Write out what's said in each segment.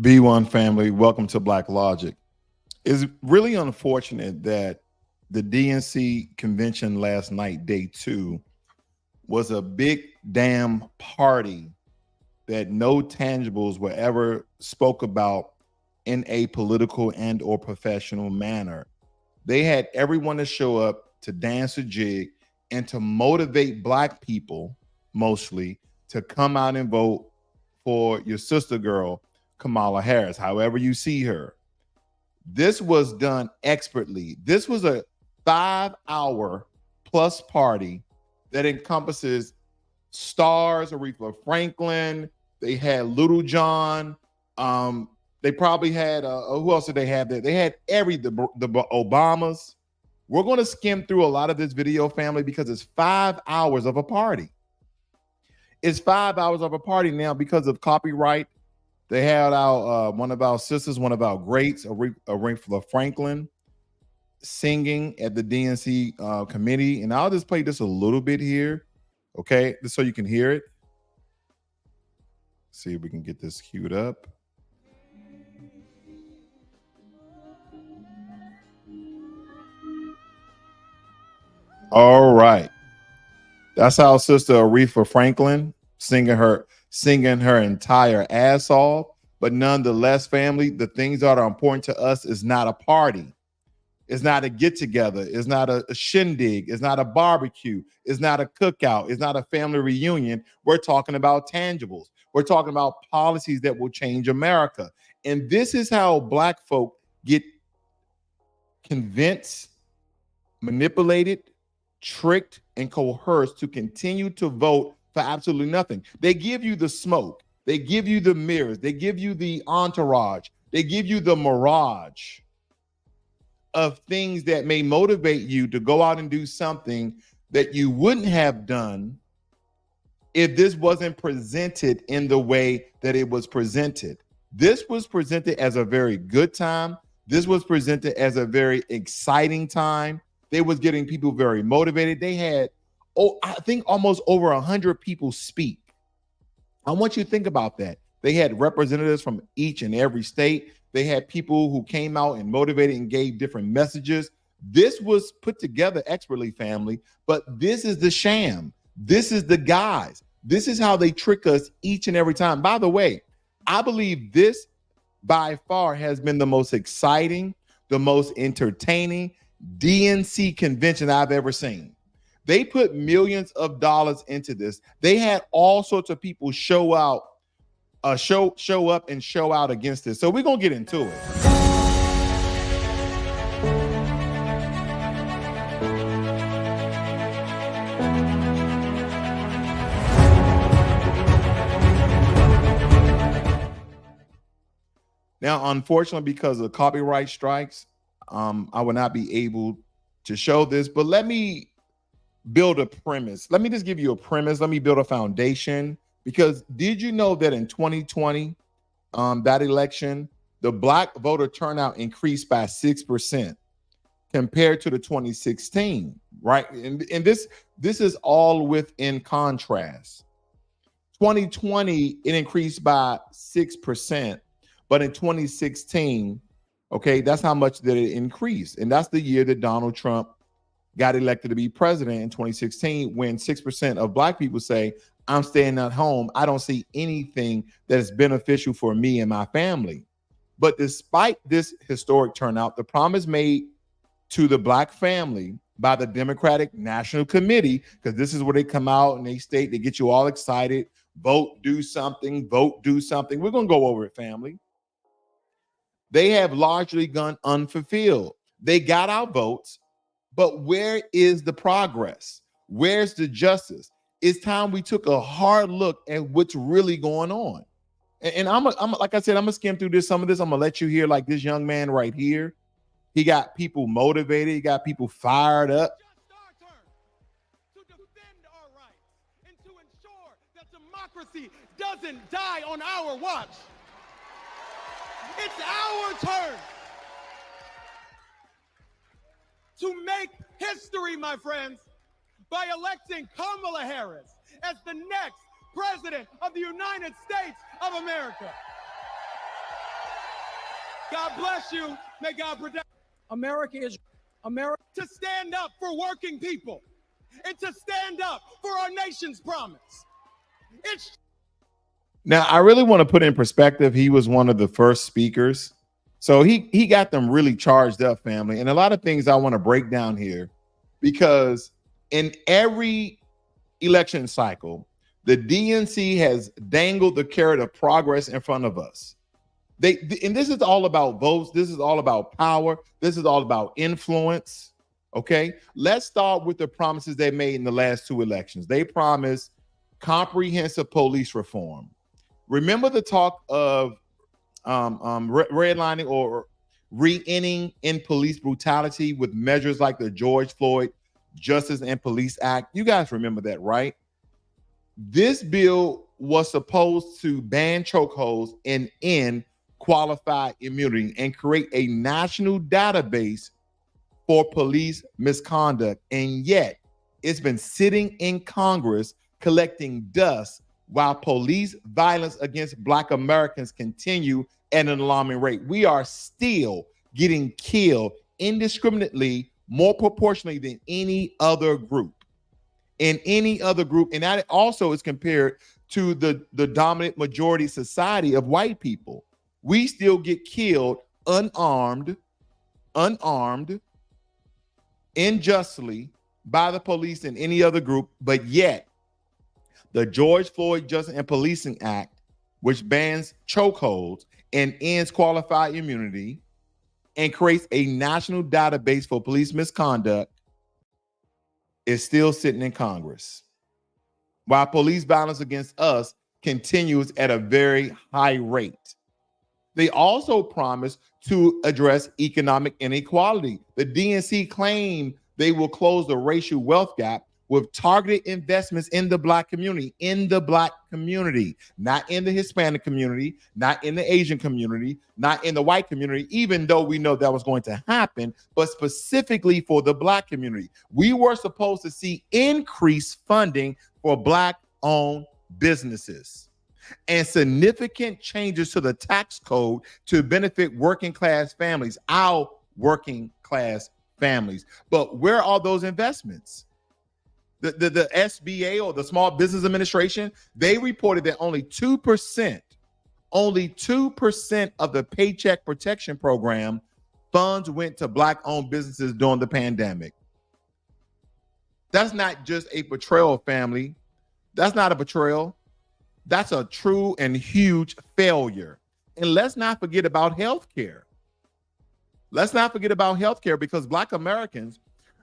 B1 family, welcome to Black Logic. It's really unfortunate that the DNC convention last night, day two, was a big damn party that no tangibles were ever spoke about in a political and or professional manner. They had everyone to show up to dance a jig and to motivate Black people mostly to come out and vote for your sister girl, Kamala Harris, however you see her. This was done expertly. This was a 5-hour plus party that encompasses stars, Aretha Franklin. They had Little John. They probably had who else did they have there? They had the Obamas. We're going to skim through a lot of this video, family, because it's 5 hours of a party. It's 5 hours of a party now because of copyright. They had out one of our sisters, one of our greats, Aretha Franklin, singing at the DNC committee. And I'll just play this a little bit here, okay, just so you can hear it. See if we can get this queued up. All right. That's our sister Aretha Franklin singing her entire ass off. But nonetheless, family, the things that are important to us is not a party. It's not a get together. It's not a shindig. It's not a barbecue. It's not a cookout. It's not a family reunion. We're talking about tangibles. We're talking about policies that will change America. And this is how Black folk get convinced, manipulated, tricked, and coerced to continue to vote for absolutely nothing. They give you the smoke. They give you the mirrors. They give you the entourage. They give you the mirage of things that may motivate you to go out and do something that you wouldn't have done if this wasn't presented in the way that it was presented. This was presented as a very good time. This was presented as a very exciting time. They was getting people very motivated. They had, I think almost over 100 people speak. I want you to think about that. They had representatives from each and every state. They had people who came out and motivated and gave different messages. This was put together expertly, family, but this is the sham. This is the guise. This is how they trick us each and every time. By the way, I believe this by far has been the most exciting, the most entertaining DNC convention I've ever seen. They put millions of dollars into this. They had all sorts of people show up and show out against this. So we're gonna get into it. Now, unfortunately, because of copyright strikes, I will not be able to show this, but let me build a premise. Let me just give you a premise. Let me build a foundation. Because did you know that in 2020, that election, the Black voter turnout increased by 6% compared to the 2016, right? And this is all within contrast. 2020, it increased by 6%, but in 2016, okay, that's how much that it increased. And that's the year that Donald Trump got elected to be president in 2016, when 6% of Black people say, I'm staying at home. I don't see anything that is beneficial for me and my family. But despite this historic turnout, the promise made to the Black family by the Democratic National Committee, because this is where they come out and they state, they get you all excited, vote, do something, vote, do something. We're going to go over it, family. They have largely gone unfulfilled. They got our votes, but where is the progress? Where's the justice? It's time we took a hard look at what's really going on. And I'm like I said, I'm gonna skim through some of this. I'm gonna let you hear, like this young man right here. He got people motivated. He got people fired up. Just our turn to defend our rights and to ensure that democracy doesn't die on our watch. It's our turn to make history, my friends, by electing Kamala Harris as the next president of the United States of America. God bless you. May God protect. America is America to stand up for working people and to stand up for our nation's promise. It's Now, I really want to put in perspective, he was one of the first speakers. So he got them really charged up, family. And a lot of things I want to break down here, because in every election cycle, the DNC has dangled the carrot of progress in front of us. And this is all about votes. This is all about power. This is all about influence. Okay, let's start with the promises they made in the last two elections. They promised comprehensive police reform. Remember the talk of redlining or re-inning in police brutality with measures like the George Floyd Justice and Police Act. You guys remember that, right? This bill was supposed to ban chokeholds and end qualified immunity and create a national database for police misconduct. And yet it's been sitting in Congress collecting dust while police violence against Black Americans continue at an alarming rate. We are still getting killed indiscriminately, more proportionally than any other group. In any other group. And that also is compared to the dominant majority society of white people. We still get killed unarmed, unjustly by the police and any other group, but yet the George Floyd Justice and Policing Act, which bans chokeholds and ends qualified immunity and creates a national database for police misconduct, is still sitting in Congress, while police violence against us continues at a very high rate. They also promised to address economic inequality. The DNC claimed they will close the racial wealth gap with targeted investments in the Black community, not in the Hispanic community, not in the Asian community, not in the white community, even though we know that was going to happen, but specifically for the Black community. We were supposed to see increased funding for Black-owned businesses and significant changes to the tax code to benefit working class families, our working class families. But where are those investments? The SBA or the Small Business Administration, they reported that only 2% of the Paycheck Protection Program funds went to Black-owned businesses during the pandemic. That's not just a betrayal, family. That's not a betrayal. That's a true and huge failure. And let's not forget about healthcare. Let's not forget about healthcare, because Black Americans,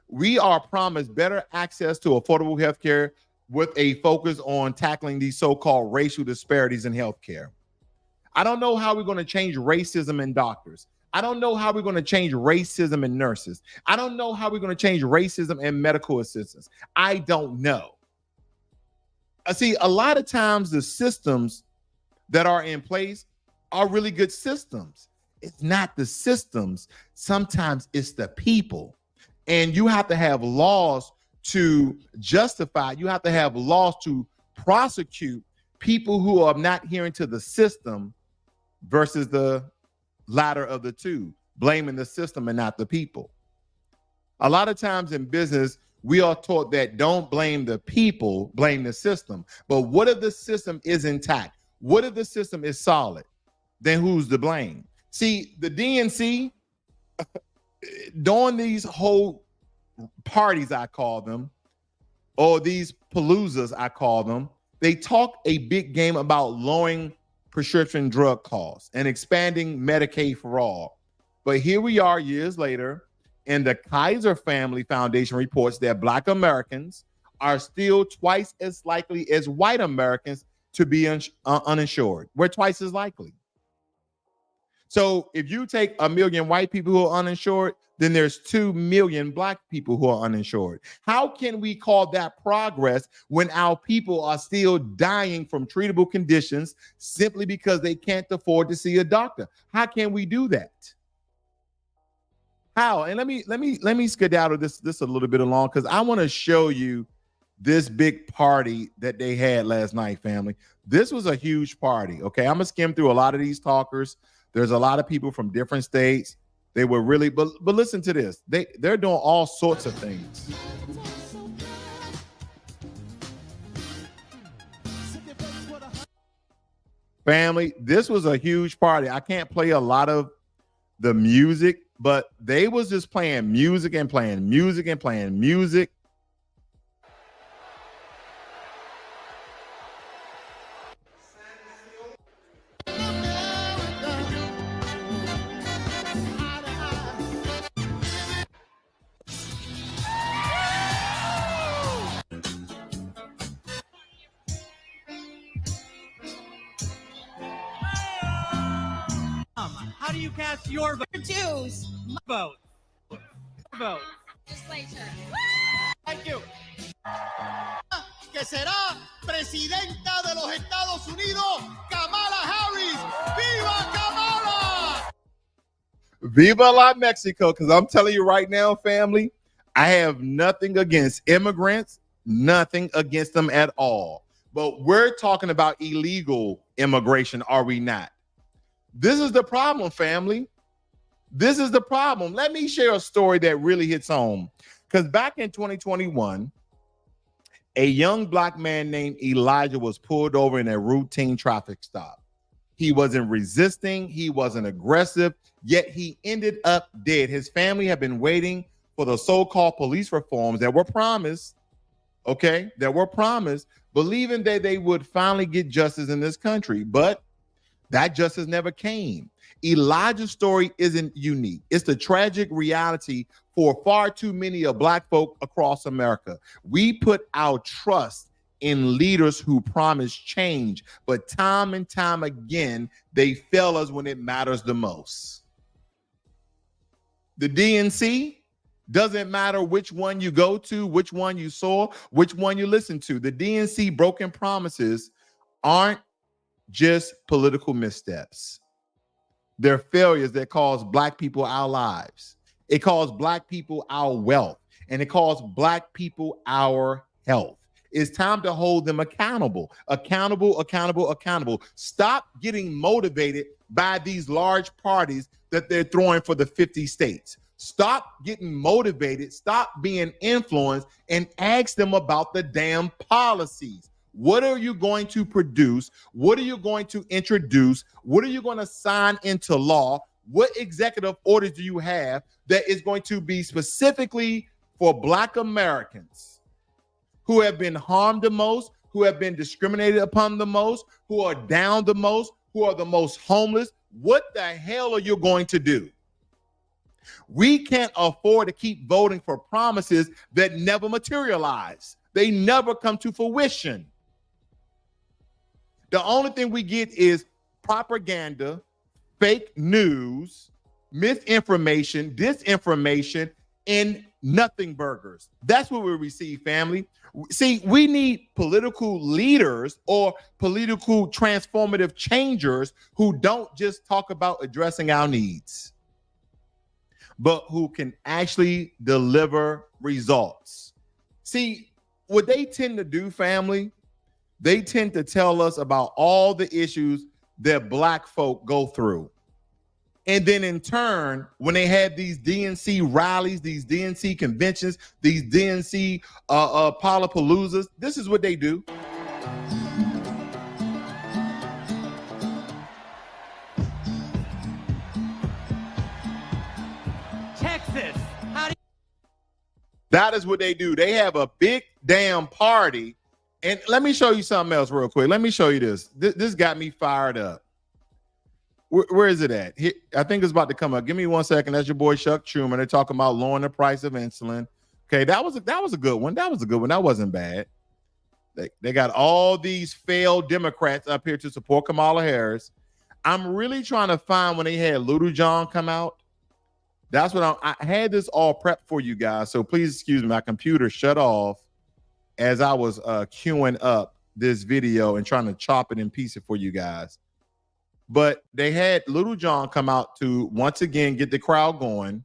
we are promised better access to affordable healthcare with a focus on tackling these so-called racial disparities in healthcare. I don't know how we're going to change racism in doctors. I don't know how we're going to change racism in nurses. I don't know how we're going to change racism in medical assistants. I don't know. I see a lot of times the systems that are in place are really good systems. It's not the systems. Sometimes it's the people. And you have to have laws to justify, you have to have laws to prosecute people who are not adhering to the system versus the latter of the two, blaming the system and not the people. A lot of times in business, we are taught that don't blame the people, blame the system. But what if the system is intact? What if the system is solid? Then who's to blame? See, the DNC, during these whole parties, I call them, or these paloozas, I call them, they talk a big game about lowering prescription drug costs and expanding Medicaid for all. But here we are years later, and the Kaiser Family Foundation reports that Black Americans are still twice as likely as white Americans to be uninsured. We're twice as likely. So if you take 1 million white people who are uninsured, then there's 2 million Black people who are uninsured. How can we call that progress when our people are still dying from treatable conditions simply because they can't afford to see a doctor? How can we do that? How? And let me skedaddle this a little bit along, because I want to show you this big party that they had last night, family. This was a huge party. Okay, I'm gonna skim through a lot of these talkers. There's a lot of people from different states. They were really, but listen to this. They're doing all sorts of things. Family, this was a huge party. I can't play a lot of the music, but they was just playing music and playing music and playing music. How do you cast your vote? Choose. Vote. Vote. Legislature. Thank you. Que será presidenta de los Estados Unidos, Kamala Harris. ¡Viva Kamala! Viva la Mexico, because I'm telling you right now, family, I have nothing against immigrants, nothing against them at all. But we're talking about illegal immigration, are we not? This is the problem, family. This is the problem. Let me share a story that really hits home. Because back in 2021, a young black man named Elijah was pulled over in a routine traffic stop. He wasn't resisting. He wasn't aggressive, yet he ended up dead. His family had been waiting for the so-called police reforms that were promised, believing that they would finally get justice in this country. But that justice never came. Elijah's story isn't unique. It's the tragic reality for far too many of black folk across America. We put our trust in leaders who promise change, but time and time again, they fail us when it matters the most. The DNC, doesn't matter which one you go to, which one you saw, which one you listen to. The DNC broken promises aren't just political missteps. They're failures that cost black people our lives. It costs black people our wealth, and it costs black people our health. It's time to hold them accountable. Accountable. Stop getting motivated by these large parties that they're throwing for the 50 states. Stop getting motivated. Stop being influenced and ask them about the damn policies. What are you going to produce? What are you going to introduce? What are you going to sign into law? What executive orders do you have that is going to be specifically for Black Americans who have been harmed the most, who have been discriminated upon the most, who are down the most, who are the most homeless? What the hell are you going to do? We can't afford to keep voting for promises that never materialize. They never come to fruition. The only thing we get is propaganda, fake news, misinformation, disinformation, and nothing burgers. That's what we receive, family. See, we need political leaders or political transformative changers who don't just talk about addressing our needs, but who can actually deliver results. See, what they tend to do, family, they tend to tell us about all the issues that Black folk go through. And then in turn, when they have these DNC rallies, these DNC conventions, these DNC Palapaloozas, this is what they do. Texas. That is what they do. They have a big damn party. And let me show you something else real quick. Let me show you this. This got me fired up. Where is it at? Here, I think it's about to come up. Give me 1 second. That's your boy Chuck Schumer. They're talking about lowering the price of insulin. Okay, that was a good one. That was a good one. That wasn't bad. They got all these failed Democrats up here to support Kamala Harris. I'm really trying to find when they had Little John come out. That's what I had this all prepped for you guys. So please excuse me. My computer shut off as I was queuing up this video and trying to chop it in pieces for you guys. But they had Little John come out to once again get the crowd going.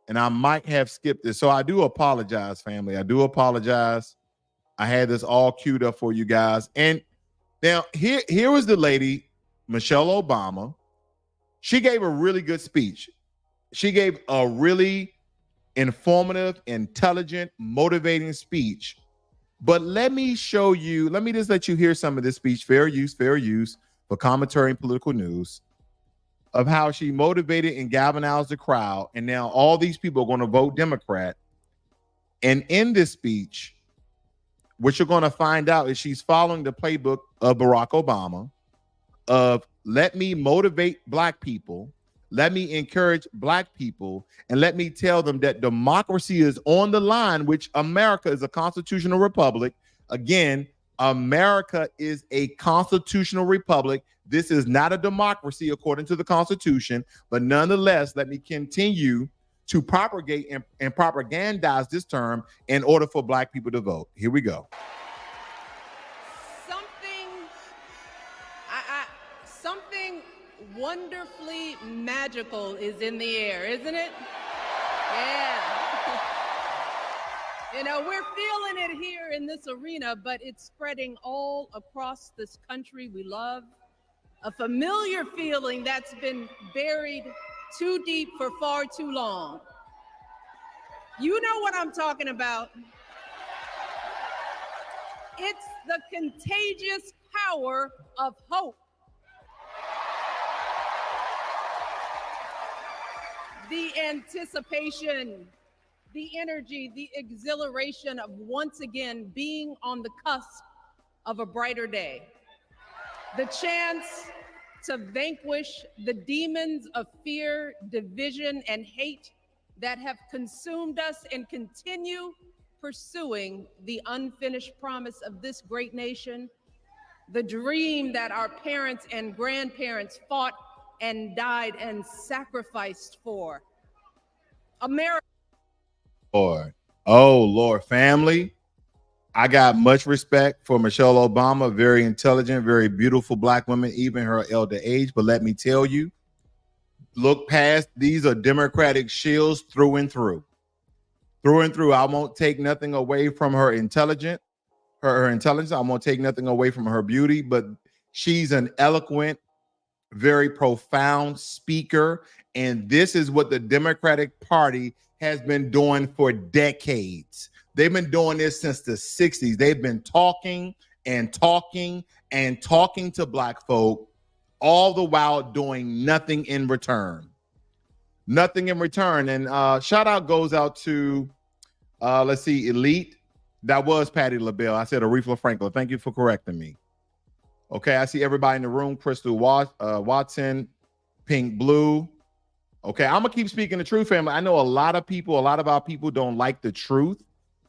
And I might have skipped this. So I do apologize, family. I do apologize. I had this all queued up for you guys. And now here was the lady, Michelle Obama. She gave a really good speech. She gave a really informative, intelligent, motivating speech. But let me show you, let me just let you hear some of this speech, fair use for commentary and political news, of how she motivated and galvanized the crowd. And now all these people are going to vote Democrat. And in this speech, what you're going to find out is she's following the playbook of Barack Obama of let me motivate black people, let me encourage black people, and let me tell them that democracy is on the line, which America is a constitutional republic. Again, America is a constitutional republic. This is not a democracy according to the Constitution, but nonetheless, let me continue to propagate and propagandize this term in order for black people to vote. Here we go. Something wonderfully magical is in the air, isn't it? Yeah. You know, we're feeling it here in this arena, but it's spreading all across this country we love. A familiar feeling that's been buried too deep for far too long. You know what I'm talking about. It's the contagious power of hope. The anticipation, the energy, the exhilaration of once again being on the cusp of a brighter day. The chance to vanquish the demons of fear, division, and hate that have consumed us and continue pursuing the unfinished promise of this great nation, the dream that our parents and grandparents fought and died and sacrificed for. America. Lord. Oh, Lord, family. I got much respect for Michelle Obama, very intelligent, very beautiful black woman, even her elder age. But let me tell you, look past, these are Democratic shills through and through. Through and through. I won't take nothing away from her intelligence. I won't take nothing away from her beauty, but she's an eloquent, very profound speaker. And this is what the Democratic Party has been doing for decades. They've been doing this since the 60s. They've been talking and talking and talking to black folk, all the while doing nothing in return. Nothing in return. And shout out goes out to, let's see, Elite. That was Patti LaBelle. I said Aretha Franklin. Thank you for correcting me. Okay, I see everybody in the room. Crystal Watson, Pink Blue. Okay, I'm going to keep speaking the truth, family. I know a lot of our people don't like the truth.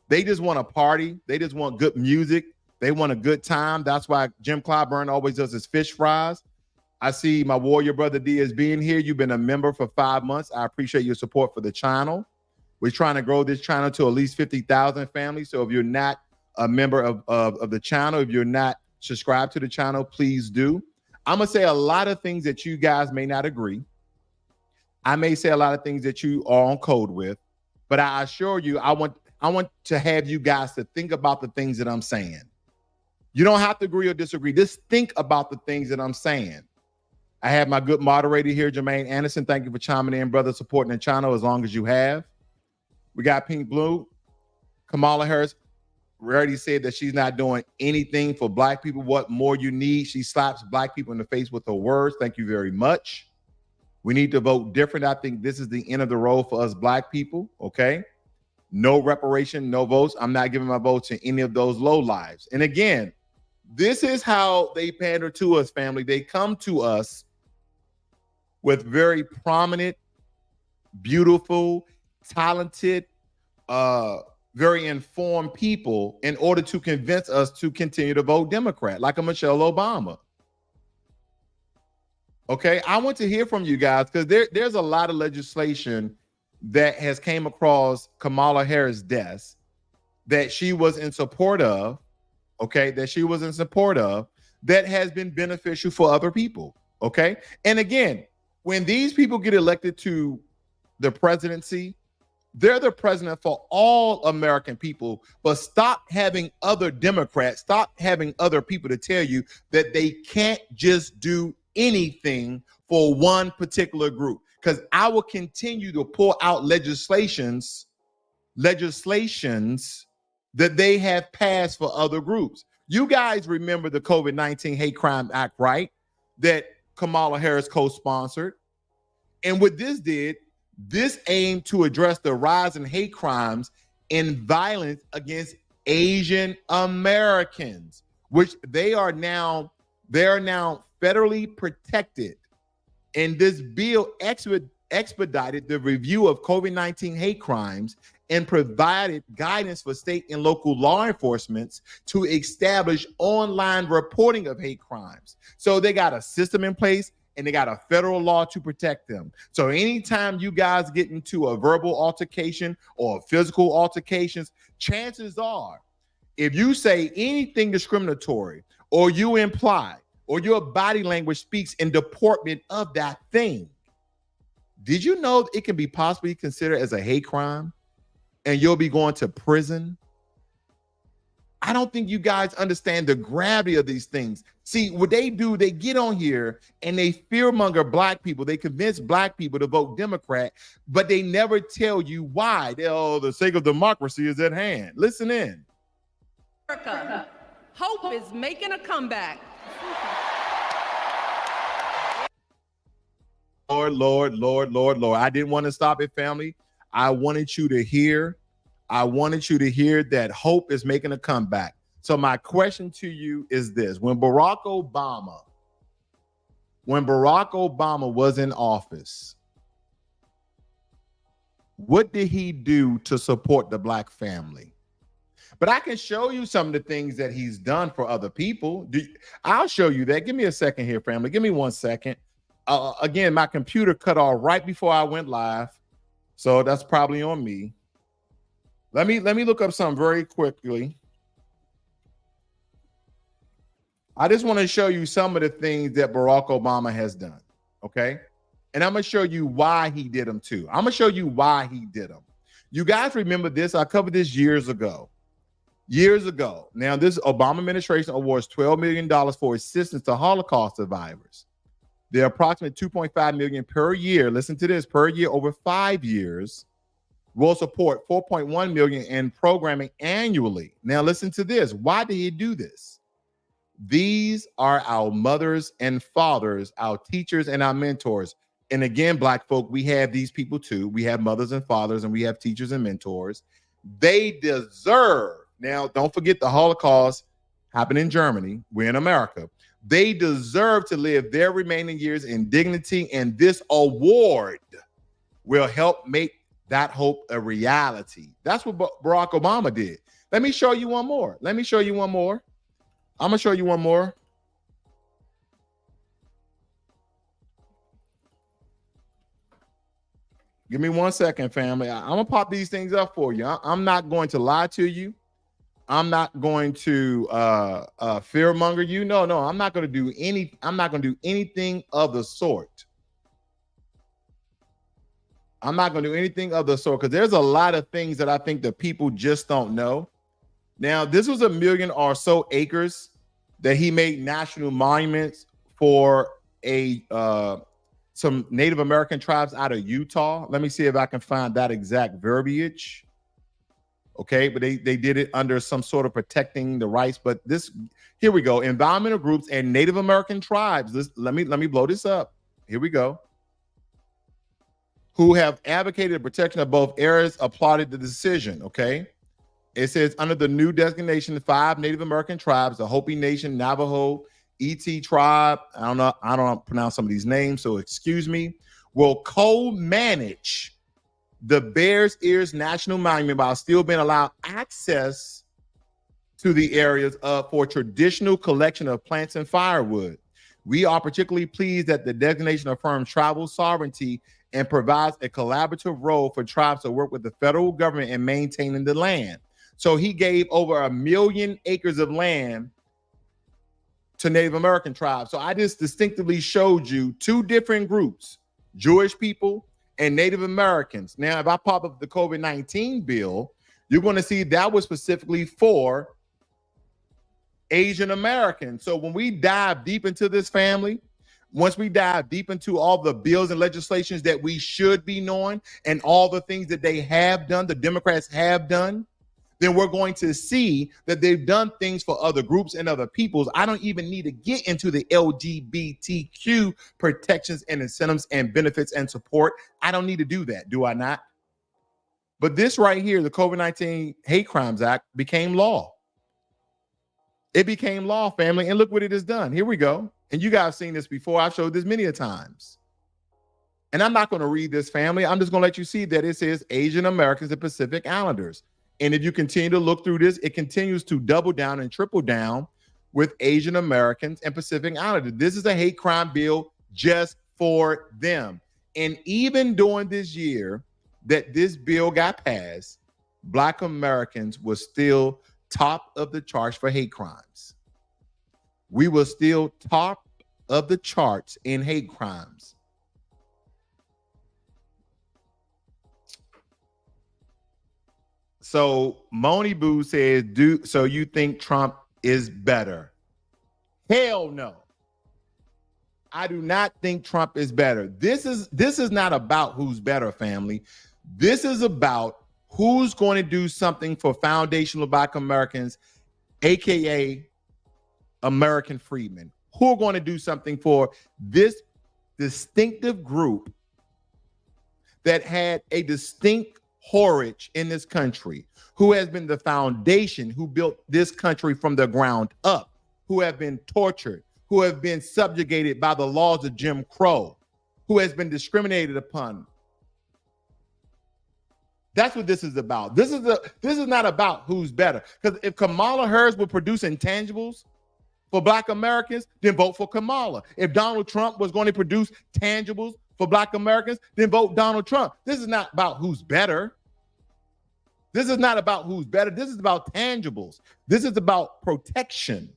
They just want a party. They just want good music. They want a good time. That's why Jim Clyburn always does his fish fries. I see my warrior brother Diaz being here. You've been a member for 5 months. I appreciate your support for the channel. We're trying to grow this channel to at least 50,000 families. So if you're not a member of the channel, if you're not subscribed to the channel, please do. I'm going to say a lot of things that you guys may not agree. I may say a lot of things that you are on code with, but I assure you, I want to have you guys to think about the things that I'm saying. You don't have to agree or disagree. Just think about the things that I'm saying. I have my good moderator here, Jermaine Anderson. Thank you for chiming in, brother, supporting the channel as long as you have. We got Pink Blue. Kamala Harris already said that she's not doing anything for black people. What more you need? She slaps black people in the face with her words. Thank you very much. We need to vote different. I think this is the end of the road for us black people, okay? No reparation, no votes. I'm not giving my vote to any of those low lives. And again, this is how they pander to us, family. They come to us with very prominent, beautiful, talented, very informed people in order to convince us to continue to vote Democrat, like a Michelle Obama. Okay, I want to hear from you guys because there's a lot of legislation that has came across Kamala Harris' desk that she was in support of, okay, that has been beneficial for other people, okay? And again, when these people get elected to the presidency, they're the president for all American people, but stop having other Democrats, stop having other people to tell you that they can't just do anything for one particular group, because I will continue to pull out legislations that they have passed for other groups. You guys remember the COVID-19 Hate Crime Act, right? That Kamala Harris co-sponsored. And what this did, this aimed to address the rise in hate crimes and violence against Asian Americans, which they are now federally protected. And this bill expedited the review of COVID-19 hate crimes and provided guidance for state and local law enforcement to establish online reporting of hate crimes. So they got a system in place and they got a federal law to protect them. So anytime you guys get into a verbal altercation or physical altercations, chances are, if you say anything discriminatory or you imply or your body language speaks in deportment of that thing, did you know it can be possibly considered as a hate crime and you'll be going to prison? I don't think you guys understand the gravity of these things. See, what they do, they get on here and they fearmonger black people. They convince black people to vote Democrat, but they never tell you why. Oh, the sake of democracy is at hand. Listen in. America, hope is making a comeback. Lord. I didn't want to stop it, family. I wanted you to hear that hope is making a comeback. So my question to you is this: when Barack Obama was in office, what did he do to support the black family? But I can show you some of the things that he's done for other people. I'll show you that. Give me a second here, family. Give me 1 second. Again, my computer cut off right before I went live, so that's probably on me. Let me look up something very quickly. I just want to show you some of the things that Barack Obama has done, okay? And I'm going to show you why he did them too. I'm going to show you why he did them. You guys remember this? I covered this years ago. Now, this Obama administration awards $12 million for assistance to Holocaust survivors. There are approximately 2.5 million per year. Listen to this, per year over 5 years. Will support 4.1 million in programming annually. Now listen to this. Why did he do this? These are our mothers and fathers, our teachers and our mentors. And again, black folk, we have these people too. We have mothers and fathers and we have teachers and mentors. They deserve, now don't forget the Holocaust happened in Germany. We're in America. They deserve to live their remaining years in dignity, and this award will help make that hope a reality. That's what Barack Obama did. Let me show you one more. I'm going to show you one more. Give me 1 second, family. I'm going to pop these things up for you. I'm not going to lie to you. I'm not going to fearmonger you. No, I'm not going to do anything of the sort. I'm not going to do anything of the sort because there's a lot of things that I think the people just don't know. Now, this was 1 million or so acres that he made national monuments for some Native American tribes out of Utah. Let me see if I can find that exact verbiage. Okay, but they did it under some sort of protecting the rights. But this, here we go. Environmental groups and Native American tribes. Let me blow this up. Here we go. Who have advocated the protection of both areas applauded the decision. Okay, it says under the new designation, 5 Native American tribes: the Hopi Nation, Navajo, ET tribe. I don't pronounce some of these names, so excuse me. Will co-manage the Bears Ears National Monument while still being allowed access to the areas for traditional collection of plants and firewood. We are particularly pleased that the designation affirms tribal sovereignty and provides a collaborative role for tribes to work with the federal government in maintaining the land. So he gave over 1 million acres of land to Native American tribes. So I just distinctively showed you 2 different groups, Jewish people and Native Americans. Now, if I pop up the COVID-19 bill, you're going to see that was specifically for Asian Americans. So when we dive deep into this, family, once we dive deep into all the bills and legislations that we should be knowing and all the things that they have done, the Democrats have done, then we're going to see that they've done things for other groups and other peoples. I don't even need to get into the LGBTQ protections and incentives and benefits and support. I don't need to do that, do I not? But this right here, the COVID-19 Hate Crimes Act, became law. It became law, family, and look what it has done. Here we go. And you guys have seen this before. I've showed this many a times. And I'm not going to read this, family. I'm just going to let you see that it says Asian Americans and Pacific Islanders. And if you continue to look through this, it continues to double down and triple down with Asian Americans and Pacific Islanders. This is a hate crime bill just for them. And even during this year that this bill got passed, Black Americans were still top of the charts for hate crimes. We were still top of the charts in hate crimes. So Moni Boo says, so you think Trump is better? Hell no. I do not think Trump is better. This is not about who's better, family. This is about who's going to do something for foundational Black Americans, aka American freedmen, who are going to do something for this distinctive group that had a distinct heritage in this country, who has been the foundation, who built this country from the ground up, who have been tortured, who have been subjugated by the laws of Jim Crow, who has been discriminated upon. That's what this is about. This is not about who's better. Because if Kamala Harris were producing tangibles for Black Americans, then vote for Kamala. If Donald Trump was going to produce tangibles for Black Americans, then vote Donald Trump. This is not about who's better. This is not about who's better. This is about tangibles. This is about protection.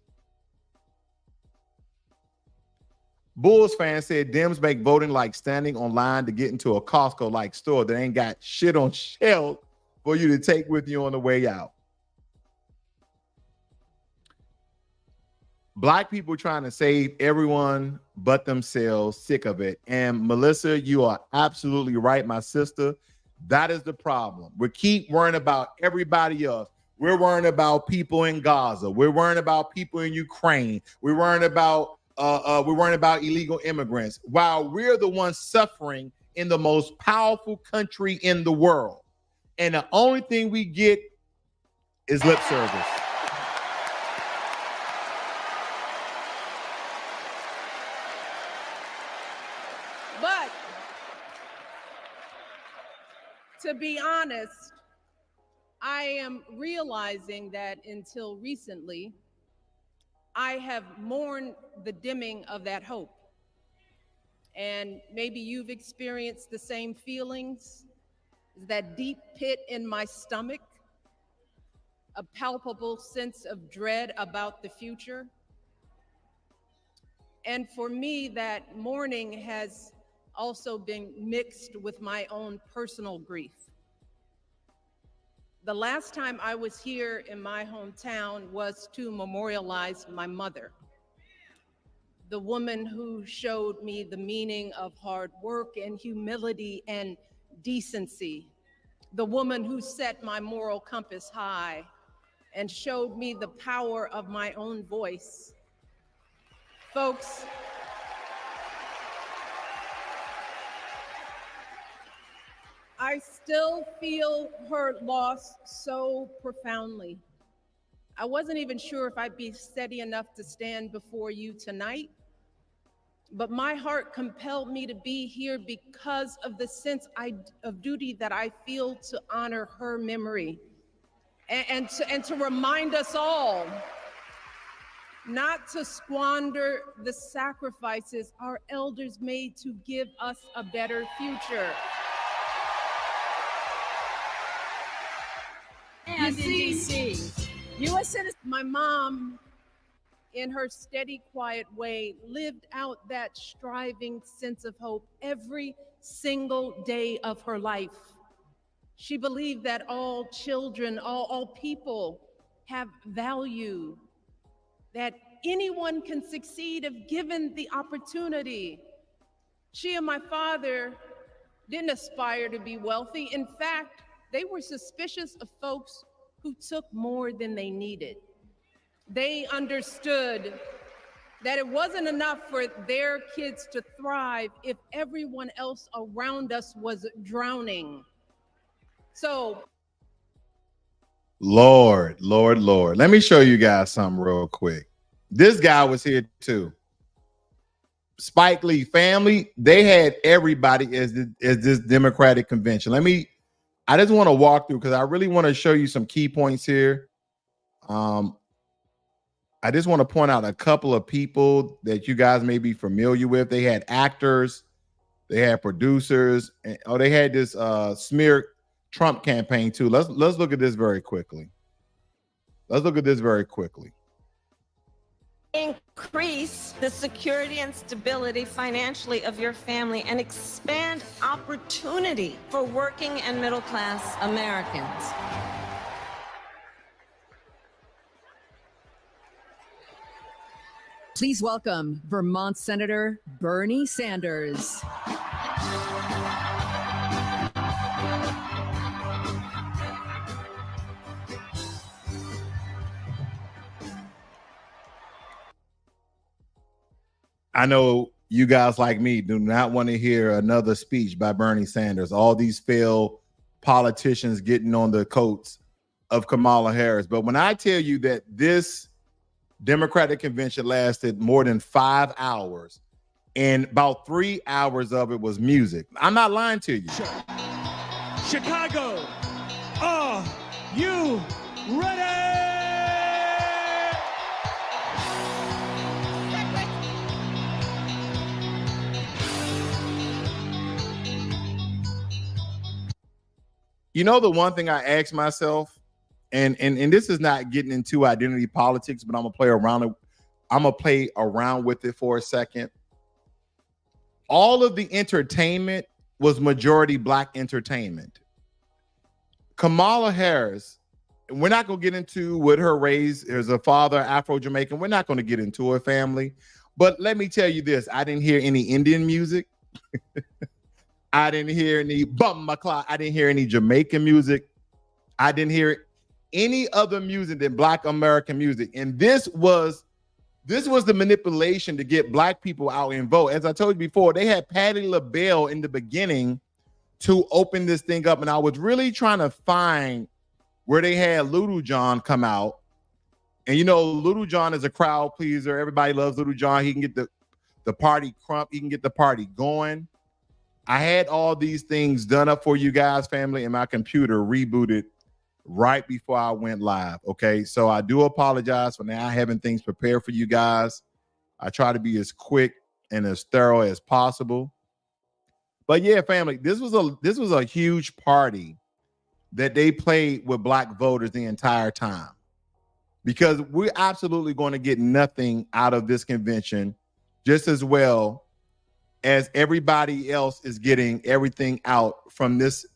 Bulls fan said Dems make voting like standing online to get into a Costco-like store that ain't got shit on shelves for you to take with you on the way out. Black people trying to save everyone but themselves, sick of it. And Melissa, you are absolutely right, my sister. That is the problem. We keep worrying about everybody else. We're worrying about people in Gaza. We're worrying about people in Ukraine. We're worrying about illegal immigrants, while we're the ones suffering in the most powerful country in the world. And the only thing we get is lip service. But to be honest, I am realizing that until recently, I have mourned the dimming of that hope. And maybe you've experienced the same feelings, that deep pit in my stomach, a palpable sense of dread about the future. And for me, that mourning has also been mixed with my own personal grief. The last time I was here in my hometown was to memorialize my mother, the woman who showed me the meaning of hard work and humility and decency, the woman who set my moral compass high and showed me the power of my own voice. Folks, I still feel her loss so profoundly. I wasn't even sure if I'd be steady enough to stand before you tonight, but my heart compelled me to be here because of the sense of duty that I feel to honor her memory and to remind us all not to squander the sacrifices our elders made to give us a better future. And you see, U.S. citizen, my mom, in her steady, quiet way, lived out that striving sense of hope every single day of her life. She believed that all children, all people have value, that anyone can succeed if given the opportunity. She and my father didn't aspire to be wealthy. In fact, they were suspicious of folks who took more than they needed. They understood that it wasn't enough for their kids to thrive if everyone else around us was drowning. So, Lord, Lord, Lord. Let me show you guys something real quick. This guy was here too. Spike Lee family, they had everybody as this Democratic convention. I just want to walk through because I really want to show you some key points here. I just want to point out a couple of people that you guys may be familiar with. They had actors, they had producers, and they had this smear Trump campaign too. Let's look at this very quickly. Increase the security and stability financially of your family and expand opportunity for working and middle class Americans. Please welcome Vermont Senator Bernie Sanders. I know you guys like me do not want to hear another speech by Bernie Sanders. All these failed politicians getting on the coats of Kamala Harris. But when I tell you that this Democratic convention lasted more than 5 hours and about 3 hours of it was music, I'm not lying to you. Chicago, are you ready? You know, the one thing I ask myself, and this is not getting into identity politics, but I'm gonna play around with it for a second. All of the entertainment was majority Black entertainment. Kamala Harris, we're not gonna get into what her race is. A father, Afro-Jamaican. We're not gonna get into her family, but let me tell you this: I didn't hear any Indian music. I didn't hear any bummakla. I didn't hear any Jamaican music. I didn't hear any other music than Black American music. And this was the manipulation to get Black people out and vote. As I told you before, they had Patti LaBelle in the beginning to open this thing up. And I was really trying to find where they had Little John come out. And you know, Little John is a crowd pleaser. Everybody loves Little John. He can get the party crump. He can get the party going. I had all these things done up for you guys, family, and my computer rebooted right before I went live. Okay, so I do apologize for now having things prepared for you guys. I try to be as quick and as thorough as possible. But yeah, family, this was a huge party that they played with Black voters the entire time, because we're absolutely going to get nothing out of this convention, just as well as everybody else is getting everything out from this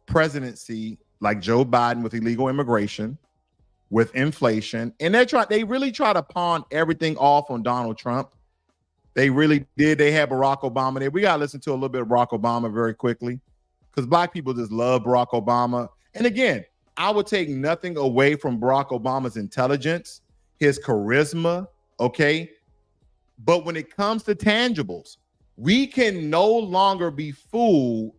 presidency, like Joe Biden with illegal immigration, with inflation, and they really try to pawn everything off on Donald Trump. They really did. They had Barack Obama there. We got to listen to a little bit of Barack Obama very quickly, because Black people just love Barack Obama. And again, I would take nothing away from Barack Obama's intelligence, his charisma, okay? But when it comes to tangibles, we can no longer be fooled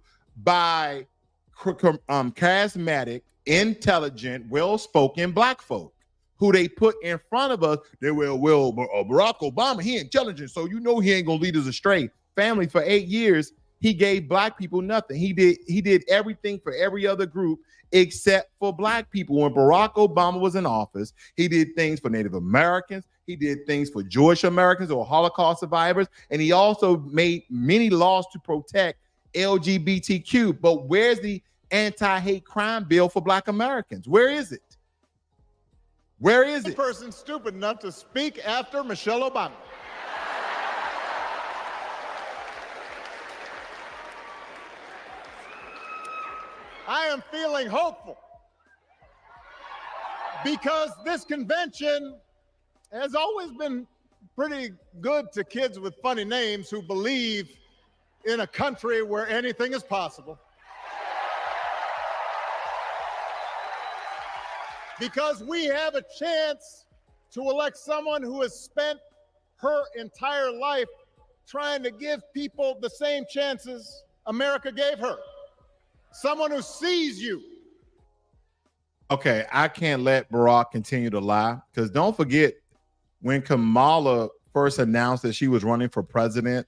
by charismatic, intelligent, well-spoken Black folk who they put in front of us. They will, Barack Obama, he intelligent, so you know he ain't gonna lead us astray. Family, for 8 years, he gave Black people nothing. He did everything for every other group except for Black people. When Barack Obama was in office, he did things for Native Americans. He did things for Jewish Americans or Holocaust survivors. And he also made many laws to protect LGBTQ. But where's the anti-hate crime bill for Black Americans? Where is it? Where is it? Person stupid enough to speak after Michelle Obama. I am feeling hopeful because this convention has always been pretty good to kids with funny names who believe in a country where anything is possible. Because we have a chance to elect someone who has spent her entire life trying to give people the same chances America gave her. Someone who sees you. Okay, I can't let Barack continue to lie, because don't forget when Kamala first announced that she was running for president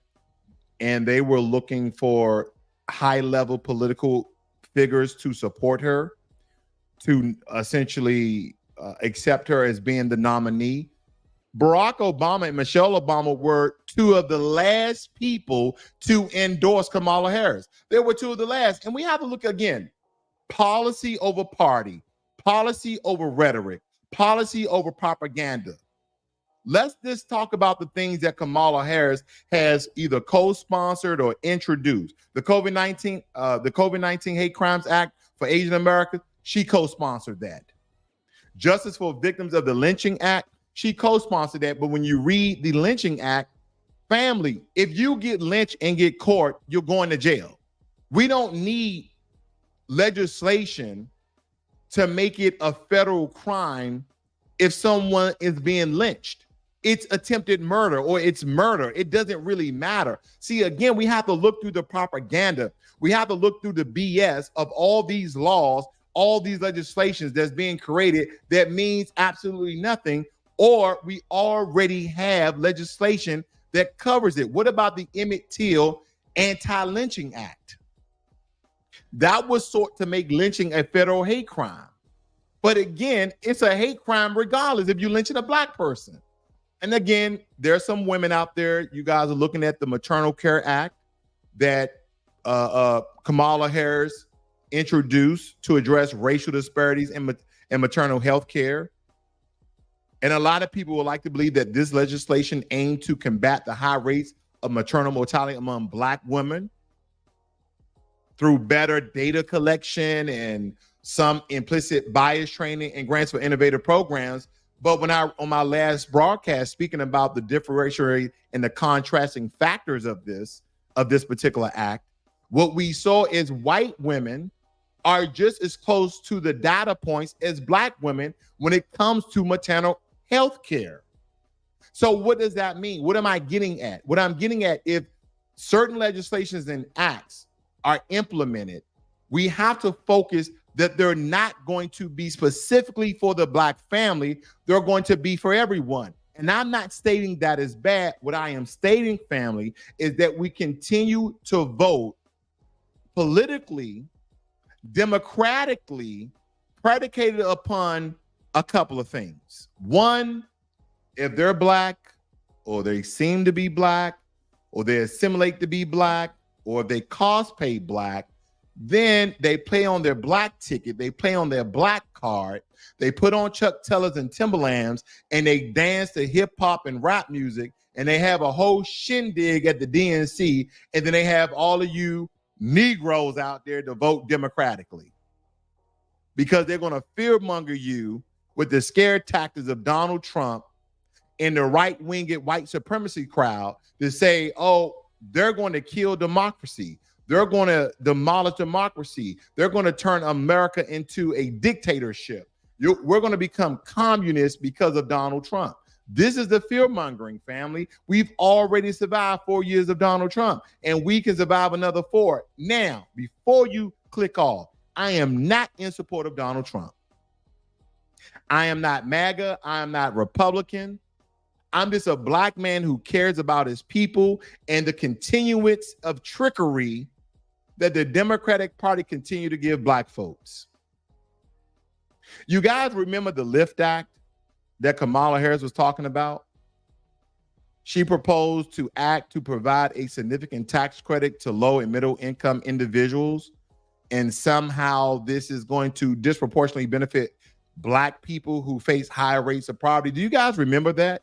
and they were looking for high-level political figures to support her, to essentially accept her as being the nominee. Barack Obama and Michelle Obama were two of the last people to endorse Kamala Harris. They were two of the last. And we have to look again, policy over party, policy over rhetoric, policy over propaganda. Let's just talk about the things that Kamala Harris has either co-sponsored or introduced. The COVID-19 Hate Crimes Act for Asian Americans, she co-sponsored that. Justice for Victims of the Lynching Act, she co-sponsored that. But when you read the Lynching Act, family, if you get lynched and get caught, you're going to jail. We don't need legislation to make it a federal crime if someone is being lynched. It's attempted murder or it's murder. It doesn't really matter. See, again, we have to look through the propaganda. We have to look through the BS of all these laws, all these legislations that's being created that means absolutely nothing, or we already have legislation that covers it. What about the Emmett Till Anti-Lynching Act? That was sought to make lynching a federal hate crime. But again, it's a hate crime regardless if you're lynching a black person. And again, there are some women out there, you guys are looking at the Maternal Care Act that Kamala Harris introduced to address racial disparities in maternal health care. And a lot of people would like to believe that this legislation aimed to combat the high rates of maternal mortality among black women through better data collection and some implicit bias training and grants for innovative programs. But when on my last broadcast, speaking about the differentiatory and the contrasting factors of this particular act, what we saw is white women are just as close to the data points as black women when it comes to maternal health care. So what does that mean? What am I getting at? What I'm getting at, if certain legislations and acts are implemented, we have to focus that they're not going to be specifically for the black family. They're going to be for everyone. And I'm not stating that is bad. What I am stating, family, is that we continue to vote politically, democratically, predicated upon a couple of things. One, if they're black, or they seem to be black, or they assimilate to be black, or if they cosplay black, then they play on their black ticket, they play on their black card, they put on Chuck Taylors and Timberlands, and they dance to hip hop and rap music, and they have a whole shindig at the DNC, and then they have all of you Negroes out there to vote democratically, because they're going to fearmonger you with the scare tactics of Donald Trump and the right-winged white supremacy crowd to say, oh, they're going to kill democracy. They're going to demolish democracy. They're going to turn America into a dictatorship. We're going to become communists because of Donald Trump. This is the fear-mongering, family. We've already survived 4 years of Donald Trump, and we can survive another 4. Now, before you click off, I am not in support of Donald Trump. I am not MAGA. I am not Republican. I'm just a black man who cares about his people and the continuance of trickery that the Democratic Party continue to give black folks. You guys remember the LIFT Act that Kamala Harris was talking about? She proposed to act to provide a significant tax credit to low and middle income individuals. And somehow this is going to disproportionately benefit black people who face high rates of poverty. Do you guys remember that?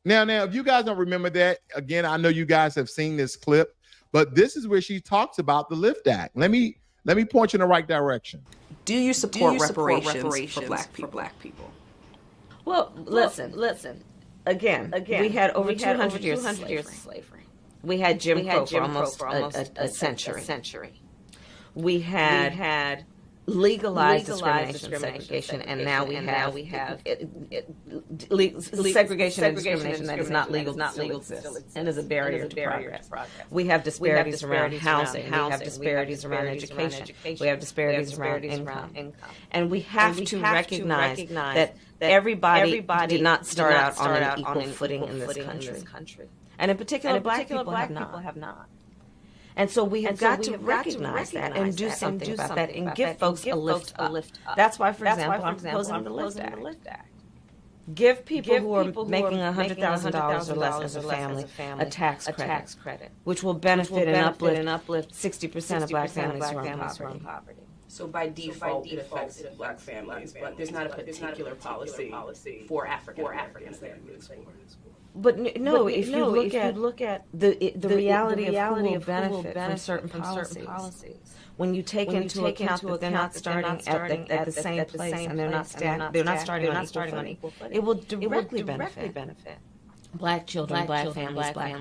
Now, if you guys don't remember that, again, I know you guys have seen this clip, but this is where she talks about the LIFT Act. Let me point you in the right direction. Do you support reparations for black people? Well, listen. Again, we had over 200 years of slavery. We had Jim Crow for almost a century. We had legalized discrimination, segregation, and now we have segregation and discrimination that is not legal, still exists, and is a barrier to progress. We have disparities around housing. We have disparities around education. We have disparities around income. And we have to recognize that everybody did not start out on an equal footing in this country. And in particular, black people have not. And so we have got to recognize that and do something about that and give folks a lift up. That's why, for example, I'm proposing the Lift Act. Give people who are making $100,000 or less as a family a tax credit, which will benefit and uplift 60% of black families who are in poverty. So by default, it affects black families, but there's not a particular policy for African Americans that you explore. But no, if you look at the reality of who will benefit from certain policies, when you take into account that they're not starting at the same place and they're not starting on equal footing, it will directly benefit black children, black families, black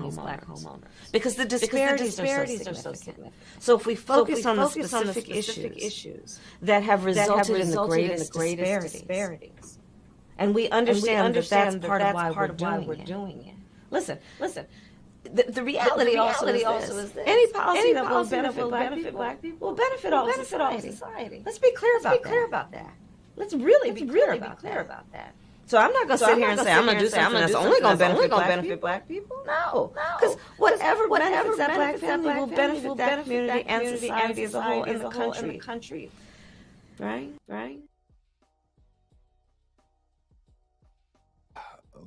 homeowners. Because the disparities are so significant. So if we focus on the specific issues that have resulted in the greatest disparities, and we understand that that's part of why we're doing it. Listen. The reality also is this. Any policy that will benefit black people will benefit all of society. Let's be clear about that. Let's really be clear about that. So I'm not going to sit here and say I'm going to do something that's only going to benefit black people. No, because whatever benefits that black family will benefit that community and society as a whole in the country. Right.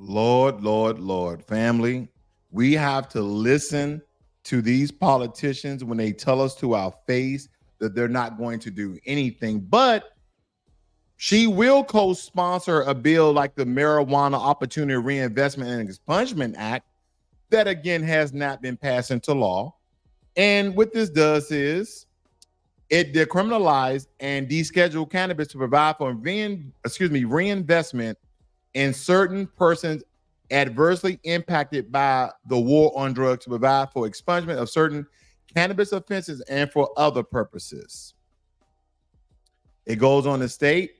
Lord, family, we have to listen to these politicians when they tell us to our face that they're not going to do anything. But she will co-sponsor a bill like the Marijuana Opportunity Reinvestment and Expungement Act that, again, has not been passed into law. And what this does is it decriminalizes and deschedule cannabis to provide for reinvestment in certain persons adversely impacted by the war on drugs, to provide for expungement of certain cannabis offenses and for other purposes. It goes on to state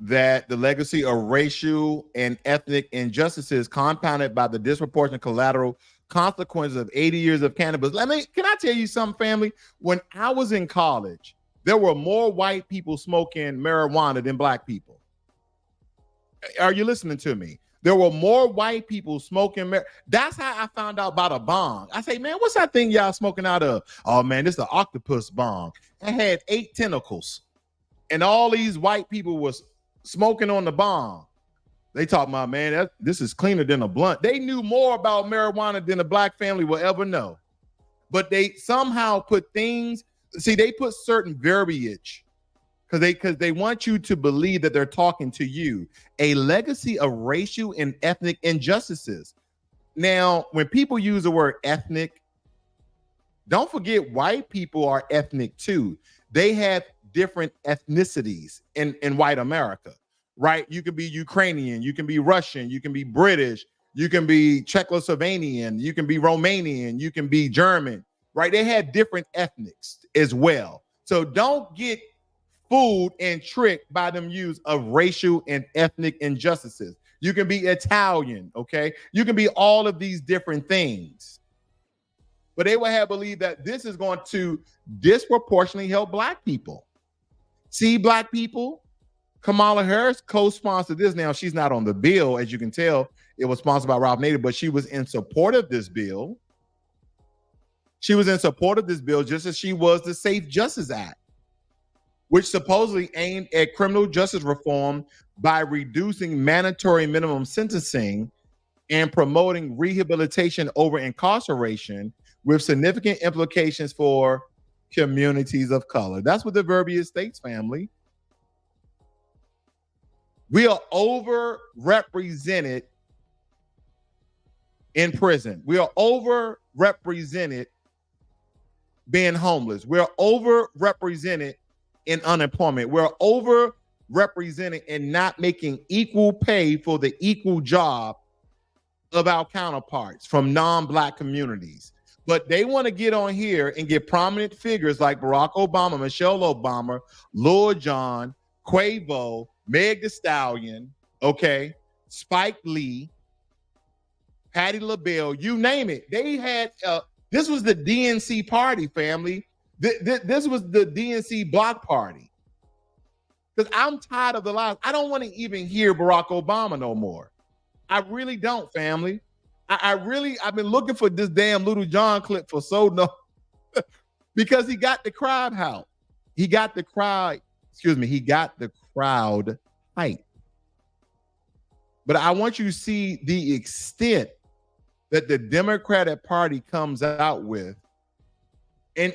that the legacy of racial and ethnic injustices compounded by the disproportionate collateral consequences of 80 years of cannabis. Can I tell you something, family? When I was in college, there were more white people smoking marijuana than black people. Are you listening to me? There were more white people smoking. That's how I found out about a bong. I say, man, what's that thing y'all smoking out of? Oh, man, this is the octopus bong. It had 8 tentacles. And all these white people was smoking on the bong. They talking about, man, this is cleaner than a blunt. They knew more about marijuana than a black family will ever know. But they somehow put things, they put certain verbiage because they want you to believe that they're talking to you. A legacy of racial and ethnic injustices. Now, when people use the word ethnic, don't forget white people are ethnic too. They have different ethnicities in white America, right? You can be Ukrainian, you can be Russian, you can be British, you can be Czechoslovakian, you can be Romanian, you can be German, right? They have different ethnics as well. So don't get fooled and tricked by them use of racial and ethnic injustices. You can be Italian, okay? You can be all of these different things. But they will have believed that this is going to disproportionately help black people. See, black people, Kamala Harris co-sponsored this. Now, she's not on the bill, as you can tell. It was sponsored by Ralph Nader, but she was in support of this bill. She was in support of this bill just as she was the Safe Justice Act, which supposedly aimed at criminal justice reform by reducing mandatory minimum sentencing and promoting rehabilitation over incarceration with significant implications for communities of color. That's what the verbiage states, family. We are overrepresented in prison. We are overrepresented being homeless. We're overrepresented in unemployment. We're representing and not making equal pay for the equal job of our counterparts from non-Black communities. But they want to get on here and get prominent figures like Barack Obama, Michelle Obama, Lil Jon, Quavo, Meg Thee Stallion, okay, Spike Lee, Patti LaBelle, you name it. They had, this was the DNC party, family. This was the DNC block party. Because I'm tired of the lies. I don't want to even hear Barack Obama no more. I really don't, family. I've been looking for this damn Lil Jon clip for so long because he got the crowd hype. He got the crowd hype. But I want you to see the extent that the Democratic Party comes out with. And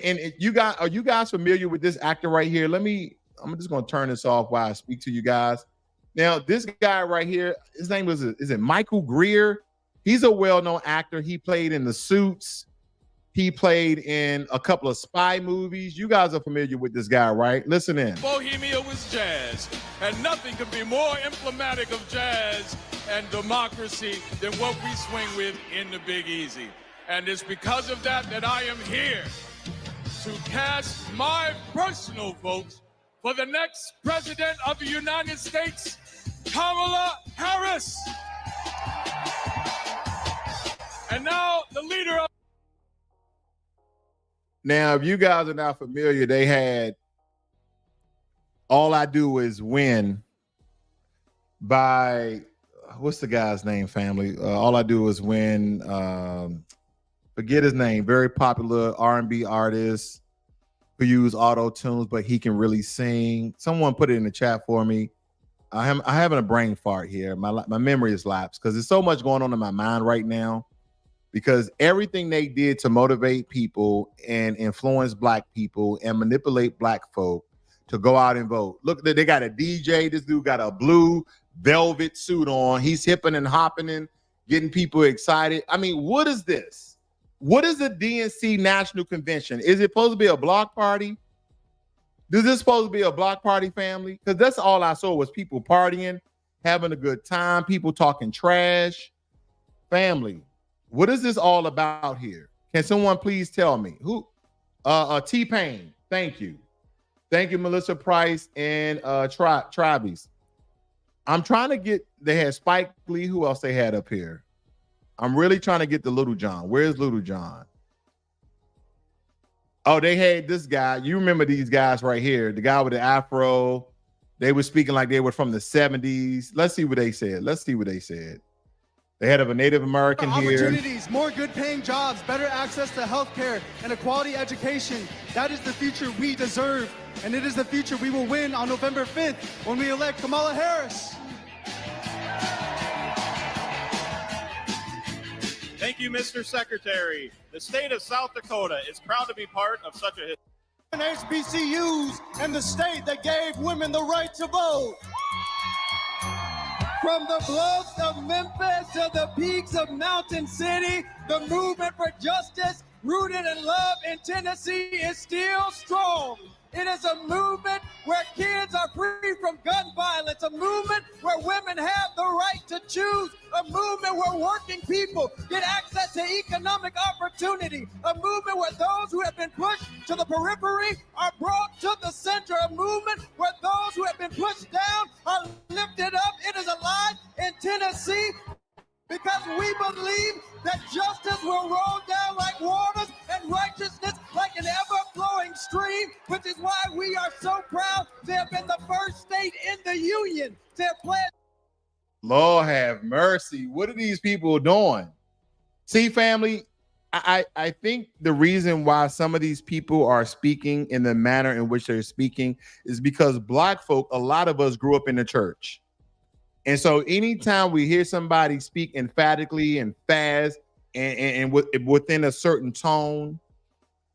are you guys familiar with this actor right here? I'm just going to turn this off while I speak to you guys. Now, this guy right here, his name is it Michael Greer? He's a well-known actor. He played in The Suits. He played in a couple of spy movies. You guys are familiar with this guy, right? Listen in. Bohemia was jazz, and nothing could be more emblematic of jazz and democracy than what we swing with in the Big Easy. And it's because of that that I am here to cast my personal vote for the next president of the United States, Kamala Harris. And now the leader of... Now, if you guys are not familiar, they had All I Do Is Win by, what's the guy's name, family? All I Do Is Win. Forget his name. Very popular R&B artist who use auto tunes, but he can really sing. Someone put it in the chat for me. I'm having a brain fart here. My memory is lapsed because there's so much going on in my mind right now. Because everything they did to motivate people and influence Black people and manipulate Black folk to go out and vote. Look, they got a DJ. This dude got a blue velvet suit on. He's hipping and hopping and getting people excited. I mean, what is this? What is the DNC National Convention? Is it supposed to be a block party? Is this supposed to be a block party, family? Because that's all I saw was people partying, having a good time, people talking trash. Family. What is this all about here? Can someone please tell me? Who? T-Pain. Thank you. Thank you, Melissa Price and Travis. I'm trying to get, they had Spike Lee. Who else they had up here? I'm really trying to get the Lil Jon. Where's Lil Jon? Oh, they had this guy. You remember these guys right here. The guy with the afro. They were speaking like they were from the 70s. Let's see what they said. They had a Native American here. Opportunities, more good-paying jobs, better access to healthcare, and a quality education. That is the future we deserve, and it is the future we will win on November 5th when we elect Kamala Harris. Thank you, Mr. Secretary. The state of South Dakota is proud to be part of such a... HBCUs and the state that gave women the right to vote. From the bluffs of Memphis to the peaks of Mountain City, the movement for justice rooted in love in Tennessee is still strong. It is a movement where kids are free from gun violence, a movement where women have the right to choose, a movement where working people get access to economic opportunity, a movement where those who have been pushed to the periphery are brought to the center, a movement where those who have been pushed down are lifted up. It is alive in Tennessee because we believe that justice will roll down like waters and righteousness like an ever-flowing stream, which is why we are so proud to have been the first state in the union to have pledged. Lord have mercy. What are these people doing? See, family, I think the reason why some of these people are speaking in the manner in which they're speaking is because Black folk, a lot of us grew up in the church. And so anytime we hear somebody speak emphatically and fast and within a certain tone,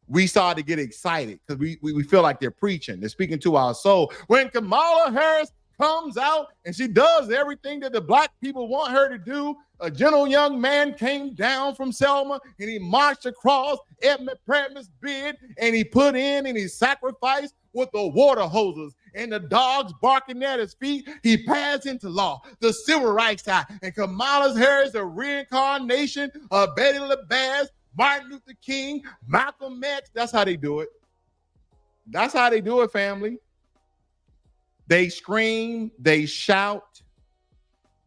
we start to get excited because we feel like they're preaching. They're speaking to our soul. When Kamala Harris comes out and she does everything that the Black people want her to do, a gentle young man came down from Selma and he marched across Edmund Prattman's bid and he put in and he sacrificed with the water hoses and the dogs barking at his feet, he passed into law the Civil Rights Act. And Kamala Harris, the reincarnation of Betty LaBass, Martin Luther King, Malcolm X. That's how they do it. That's how they do it, family. They scream, they shout,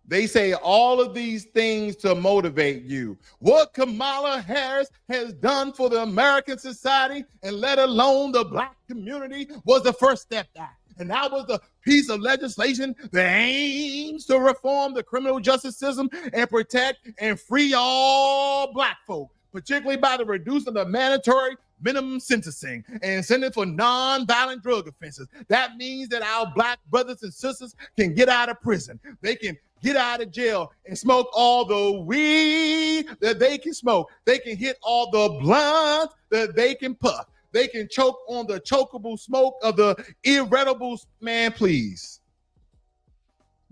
they say all of these things to motivate you. What Kamala Harris has done for the American society, and let alone the Black community, was the First Step Act. And that was the piece of legislation that aims to reform the criminal justice system and protect and free all Black folk, particularly by the reducing the mandatory minimum sentencing and sending for non-violent drug offenses. That means that our Black brothers and sisters can get out of prison. They can get out of jail and smoke all the weed that they can smoke. They can hit all the blunts that they can puff. They can choke on the chokeable smoke of the irritable. Man, please.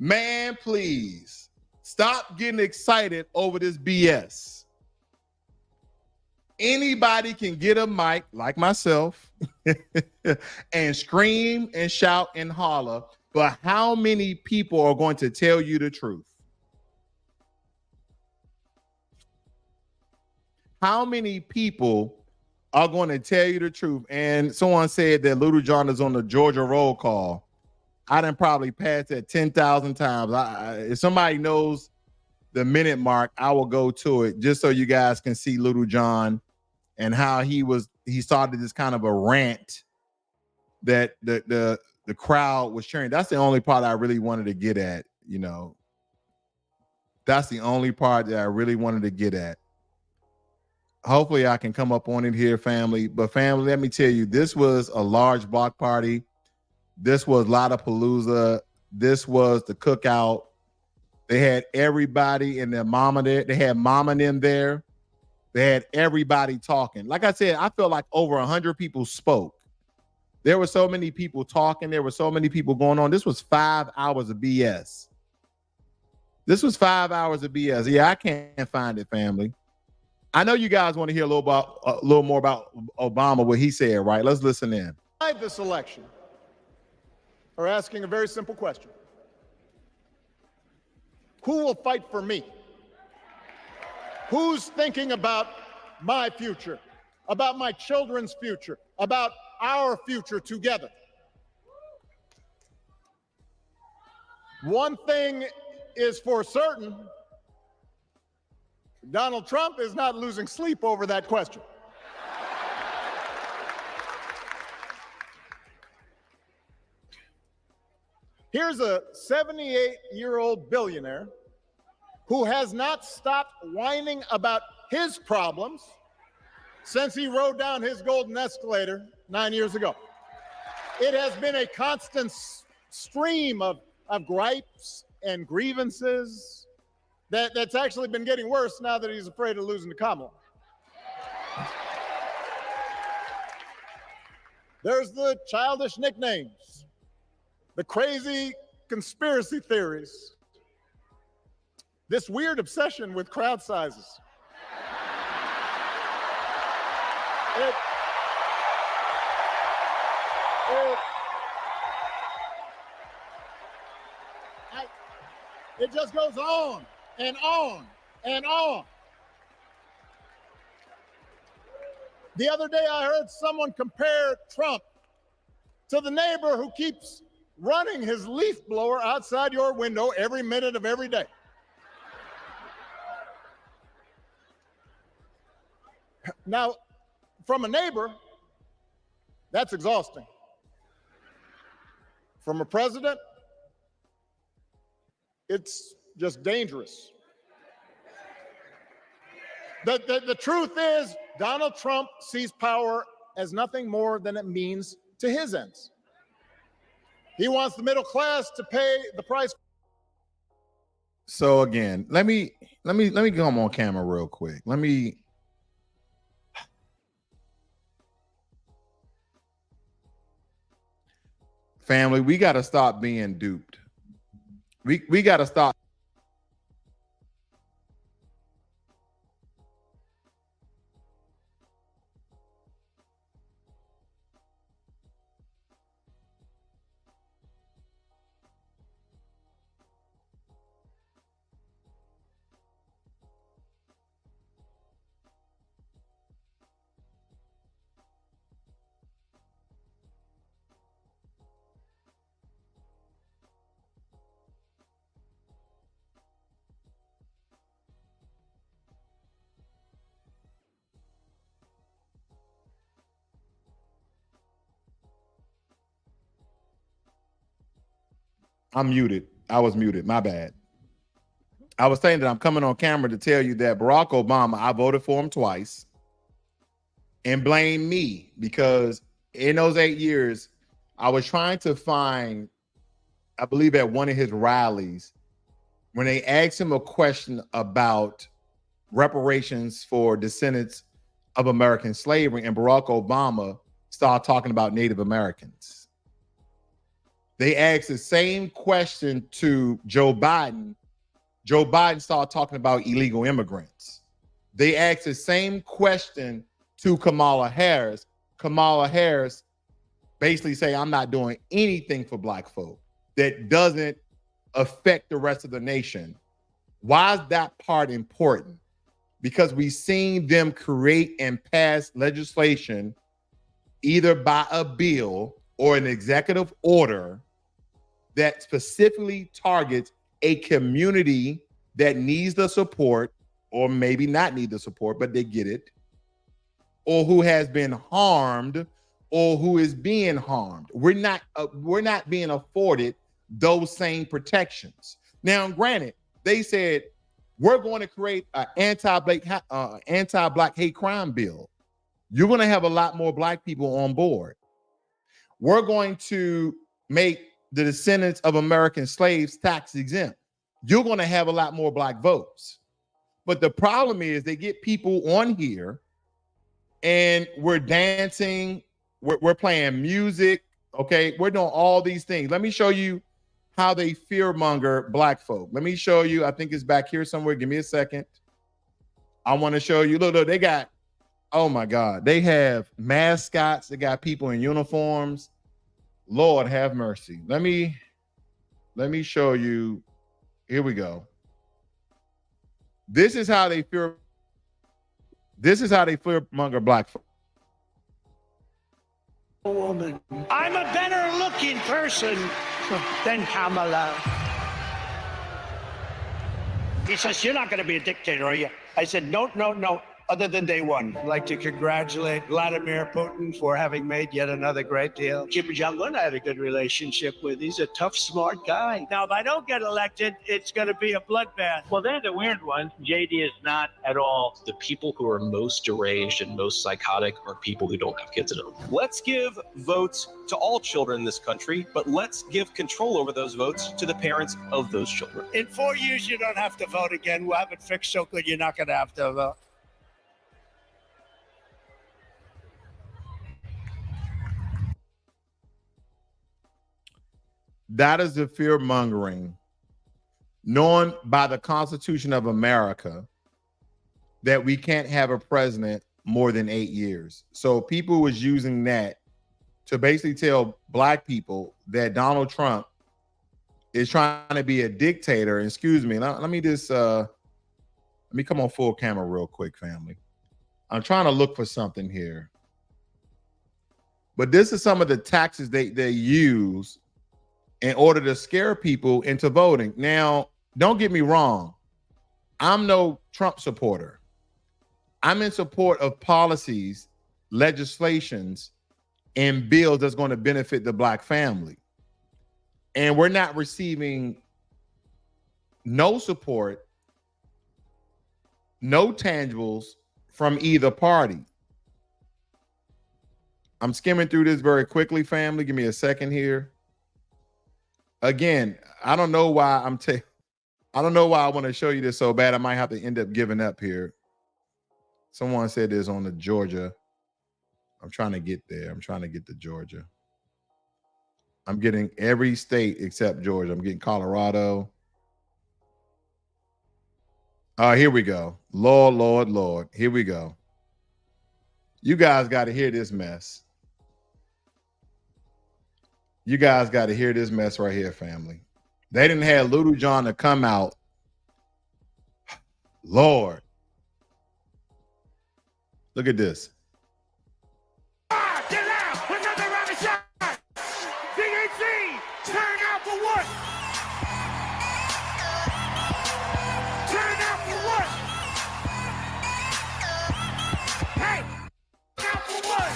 Man, please. Stop getting excited over this BS. Anybody can get a mic, like myself, and scream and shout and holler, but how many people are going to tell you the truth? How many people are going to tell you the truth? And someone said that Little John is on the Georgia roll call. I done probably passed that 10,000 times. If somebody knows the minute mark, I will go to it just so you guys can see Little John and how he started this kind of a rant that the crowd was cheering. That's the only part I really wanted to get at, you know. That's the only part that I really wanted to get at. Hopefully I can come up on it here, family. But family, let me tell you, this was a large block party. This was Lollapalooza. This was the cookout. They had everybody and their mama there. They had mama and them there. They had everybody talking. Like I said, I felt like over 100 people spoke. There were so many people talking. There were so many people going on. This was 5 hours of BS. This was 5 hours of BS. Yeah, I can't find it, family. I know you guys want to hear a little more about Obama, what he said, right? Let's listen in. This election are asking a very simple question. Who will fight for me? Who's thinking about my future, about my children's future, about our future together? One thing is for certain, Donald Trump is not losing sleep over that question. Here's a 78-year-old billionaire who has not stopped whining about his problems since he rode down his golden escalator 9 years ago. It has been a constant stream of gripes and grievances that's actually been getting worse now that he's afraid of losing to Kamala. There's the childish nicknames, the crazy conspiracy theories, this weird obsession with crowd sizes. It just goes on and on and on. The other day I heard someone compare Trump to the neighbor who keeps running his leaf blower outside your window every minute of every day. Now, from a neighbor, that's exhausting. From a president, it's just dangerous. The truth is, Donald Trump sees power as nothing more than it means to his ends. He wants the middle class to pay the price. So again, let me come on camera real quick. Family, we got to stop being duped. We got to stop. I'm muted. I was muted. My bad. I was saying that I'm coming on camera to tell you that Barack Obama, I voted for him twice, and blame me because in those 8 years, I was trying to find, I believe at one of his rallies, when they asked him a question about reparations for descendants of American slavery, and Barack Obama started talking about Native Americans. They asked the same question to Joe Biden. Joe Biden started talking about illegal immigrants. They asked the same question to Kamala Harris. Kamala Harris basically say, I'm not doing anything for black folk that doesn't affect the rest of the nation. Why is that part important? Because we've seen them create and pass legislation either by a bill or an executive order that specifically targets a community that needs the support, or maybe not need the support, but they get it, or who has been harmed, or who is being harmed. We're not being afforded those same protections. Now, granted, they said we're going to create an anti-black hate crime bill. You're going to have a lot more black people on board. We're going to make the descendants of American slaves tax exempt. You're going to have a lot more black votes. But the problem is they get people on here and we're dancing, we're playing music, okay? We're doing all these things. Let me show you how they fearmonger black folk. Let me show you. I think it's back here somewhere. Give me a second. I want to show you. Look, they got, oh my God. They have mascots. They got people in uniforms. Lord have mercy. Let me show you. Here we go. This is how they fearmonger black folk. Woman. I'm a better looking person than Kamala. He says, you're not going to be a dictator, are you? I said, no, other than day one. I'd like to congratulate Vladimir Putin for having made yet another great deal. Kim Jong-un I had a good relationship with. He's a tough, smart guy. Now, if I don't get elected, it's going to be a bloodbath. Well, they're the weird ones. JD is not at all. The people who are most deranged and most psychotic are people who don't have kids at home. Let's give votes to all children in this country, but let's give control over those votes to the parents of those children. In 4 years, you don't have to vote again. We'll have it fixed so good you're not going to have to vote. That is the fear mongering known by the Constitution of America that we can't have a president more than 8 years. So people was using that to basically tell black people that Donald Trump is trying to be a dictator. Excuse me. Let me just let me come on full camera real quick, family. I'm trying to look for something here. But this is some of the tactics they use in order to scare people into voting. Now, don't get me wrong. I'm no Trump supporter. I'm in support of policies, legislations, and bills that's going to benefit the black family. And we're not receiving no support, no tangibles from either party. I'm skimming through this very quickly, family. Give me a second here. Again, I don't know why I don't know why I want to show you this so bad. I might have to end up giving up here. Someone said this on the Georgia. I'm trying to get there. I'm trying to get to Georgia. I'm getting every state except Georgia. I'm getting Colorado. Here we go. Lord. Here we go. You guys got to hear this mess. You guys got to hear this mess right here, family. They didn't have Little John to come out. Lord. Look at this. Get out! Another round of shots! DHC! Turn out for what? Turn out for what? Hey! Out for what?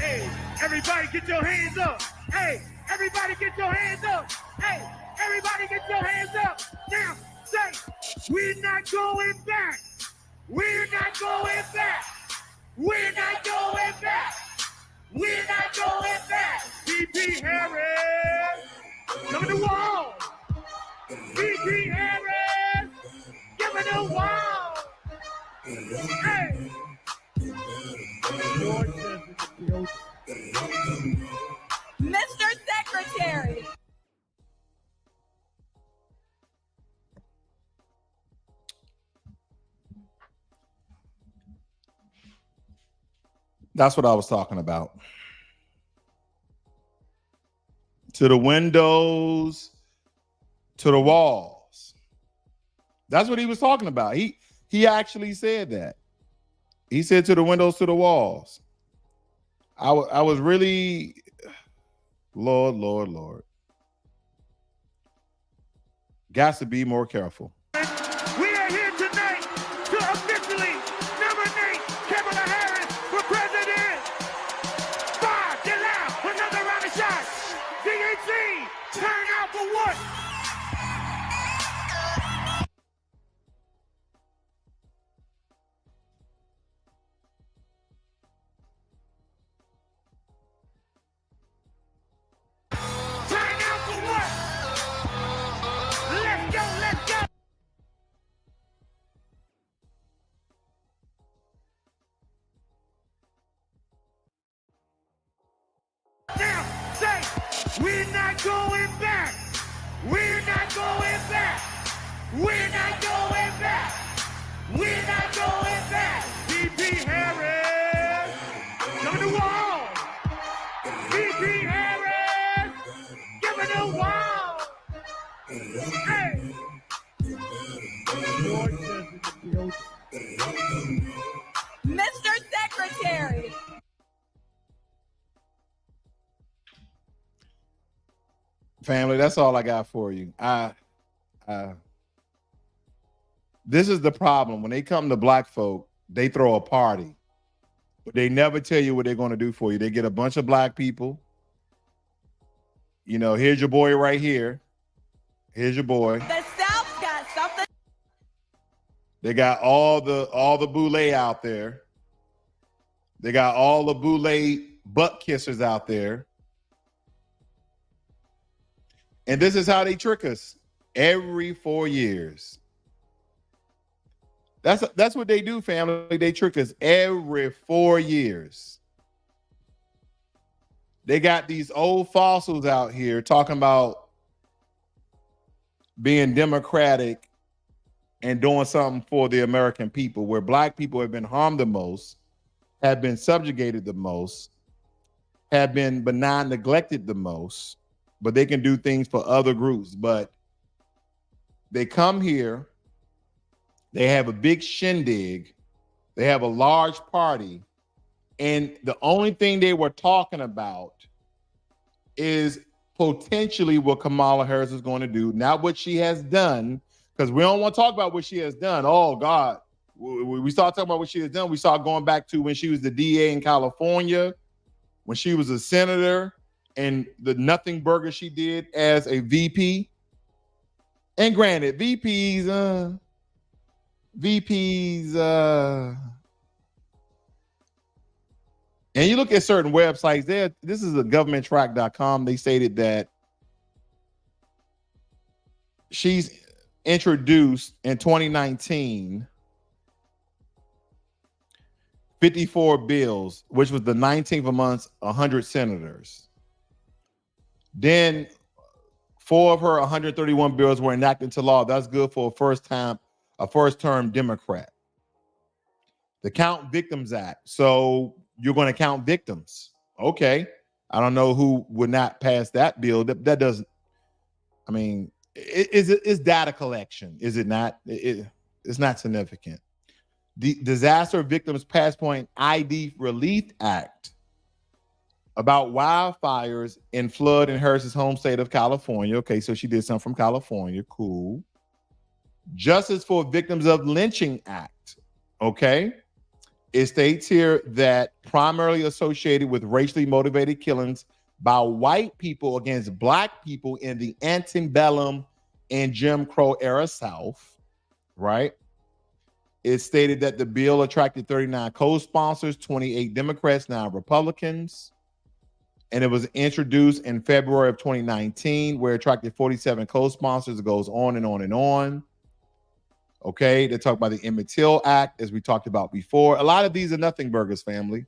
Hey! Everybody get your hands up! Hey! Everybody get your hands up! Hey! We're not going back. We're not going back. We're not going back. We're not going back. VP Harris, coming to the wall. VP Harris, give it the wall. Hey. Mr. Secretary. That's what I was talking about. To the windows, to the walls. That's what he was talking about. He actually said that. He said to the windows, to the walls. I was really, Lord. Got to be more careful. We are here tonight to officially nominate Kamala Harris for president. Fire, get loud, another round of shots. DNC, turn out for what? Turn out for what? Let's go, let's go. Now, say, we're not going back. We're not going back. We're not going back. We're not going back. VP Harris, coming to the wall. VP Harris, giving the wall. Hey. Mr. Secretary. Family, that's all I got for you. This is the problem. When they come to black folk, they throw a party, but they never tell you what they're going to do for you. They get a bunch of black people. You know, here's your boy right here. Here's your boy. The South's got something. They got all the boule out there. They got all the boule butt kissers out there. And this is how they trick us every 4 years. That's what they do, family. They trick us every 4 years. They got these old fossils out here talking about being democratic and doing something for the American people, where black people have been harmed the most, have been subjugated the most, have been benign neglected the most, but they can do things for other groups. But they come here, they have a big shindig, they have a large party, and the only thing they were talking about is potentially what Kamala Harris is going to do, not what she has done, because we don't want to talk about what she has done. Oh, God. We start talking about what she has done. We start going back to when she was the DA in California, when she was a senator, and the nothing burger she did as a VP. And granted, VPs, and you look at certain websites there. This is a governmenttrack.com. They stated that she's introduced in 2019 54 bills, which was the 19th amongst 100 senators. Then 4 of her 131 bills were enacted into law. That's good for a first-term Democrat. The Count Victims Act. So you're going to count victims. Okay. I don't know who would not pass that bill. That doesn't, I mean, it's data collection, is it not? It's not significant. The Disaster Victims Passport ID Relief Act about wildfires and flood in Harris's home state of California. Okay, so she did something from California. Cool. Justice for Victims of Lynching Act. Okay. It states here that primarily associated with racially motivated killings by white people against black people in the antebellum and Jim Crow era South. right? It stated that the bill attracted 39 co-sponsors, 28 Democrats, 9 Republicans. And it was introduced in February of 2019, where it attracted 47 co-sponsors. It goes on and on and on. Okay, they talk about the Emmett Till Act, as we talked about before. A lot of these are nothing burgers, family.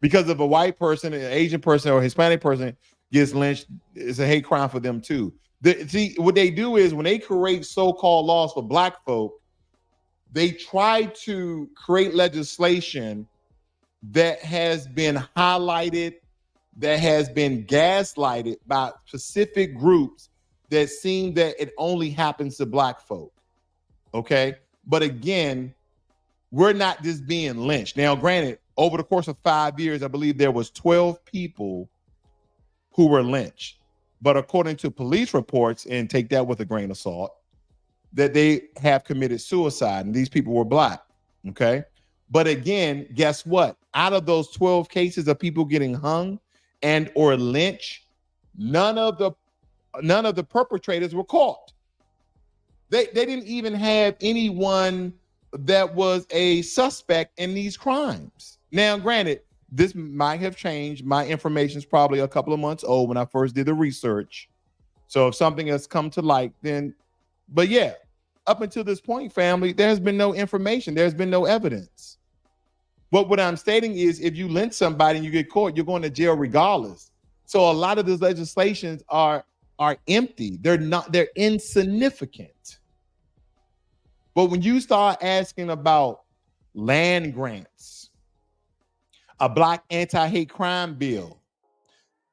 Because if a white person, an Asian person, or a Hispanic person gets lynched, it's a hate crime for them too. See, what they do is when they create so-called laws for black folk, they try to create legislation that has been highlighted, that has been gaslighted by specific groups that seem that it only happens to black folk. Okay? But again, we're not just being lynched. Now, granted, over the course of 5 years, I believe there was 12 people who were lynched. But according to police reports, and take that with a grain of salt, that they have committed suicide, and these people were black. Okay? But again, guess what? Out of those 12 cases of people getting hung and or lynched, none of the perpetrators were caught. They didn't even have anyone that was a suspect in these crimes. Now, granted, this might have changed. My information is probably a couple of months old when I first did the research. So if something has come to light, then, but yeah, up until this point, family, there's been no information. There's been no evidence. But what I'm stating is if you lynch somebody and you get caught, you're going to jail regardless. So a lot of these legislations are empty. They're insignificant. But when you start asking about land grants, a black anti-hate crime bill,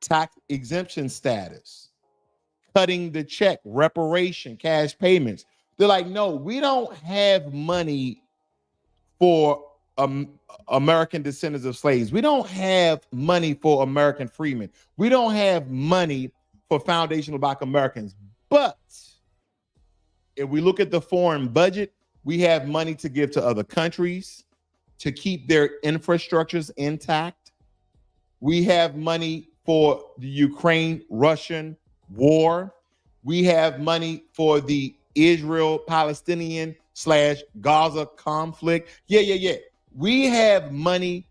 tax exemption status, cutting the check, reparation, cash payments, they're like, no, we don't have money for American descendants of slaves. We don't have money for American freemen. We don't have money for foundational black Americans. But if we look at the foreign budget, we have money to give to other countries to keep their infrastructures intact. We have money for the Ukraine-Russian war. We have money for the Israel-Palestinian/Gaza conflict. Yeah. We have money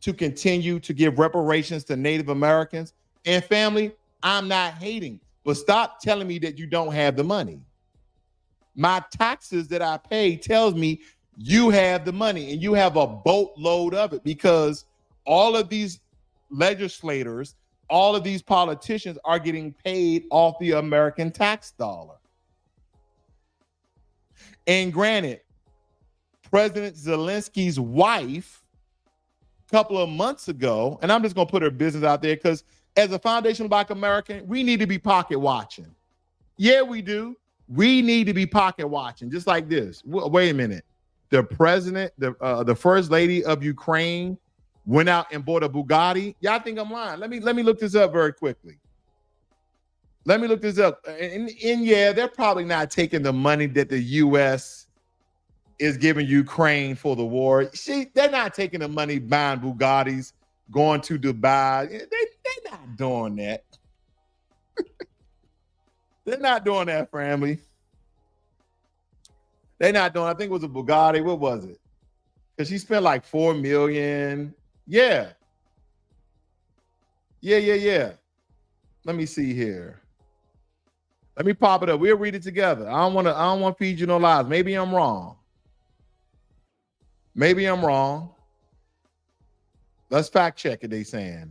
to continue to give reparations to Native Americans. And family, I'm not hating, but stop telling me that you don't have the money. My taxes that I pay tells me you have the money, and you have a boatload of it, because all of these legislators, all of these politicians are getting paid off the American tax dollar. And granted, President Zelensky's wife, a couple of months ago, and I'm just going to put her business out there because as a foundational black American, we need to be pocket watching. Yeah, we do. We need to be pocket watching, just like this. Wait a minute. The president, the first lady of Ukraine went out and bought a Bugatti. Y'all think I'm lying? Let me look this up very quickly. Let me look this up. And yeah, they're probably not taking the money that the U.S. is giving Ukraine for the war. They're not taking the money buying Bugattis, going to Dubai. They're not doing that. They're not doing that, family. They're not doing. I think it was a Bugatti. What was it? Because she spent like $4 million. Yeah. Let me see here. Let me pop it up. We'll read it together. I don't want to feed you no lies. Maybe I'm wrong. Let's fact check it. They say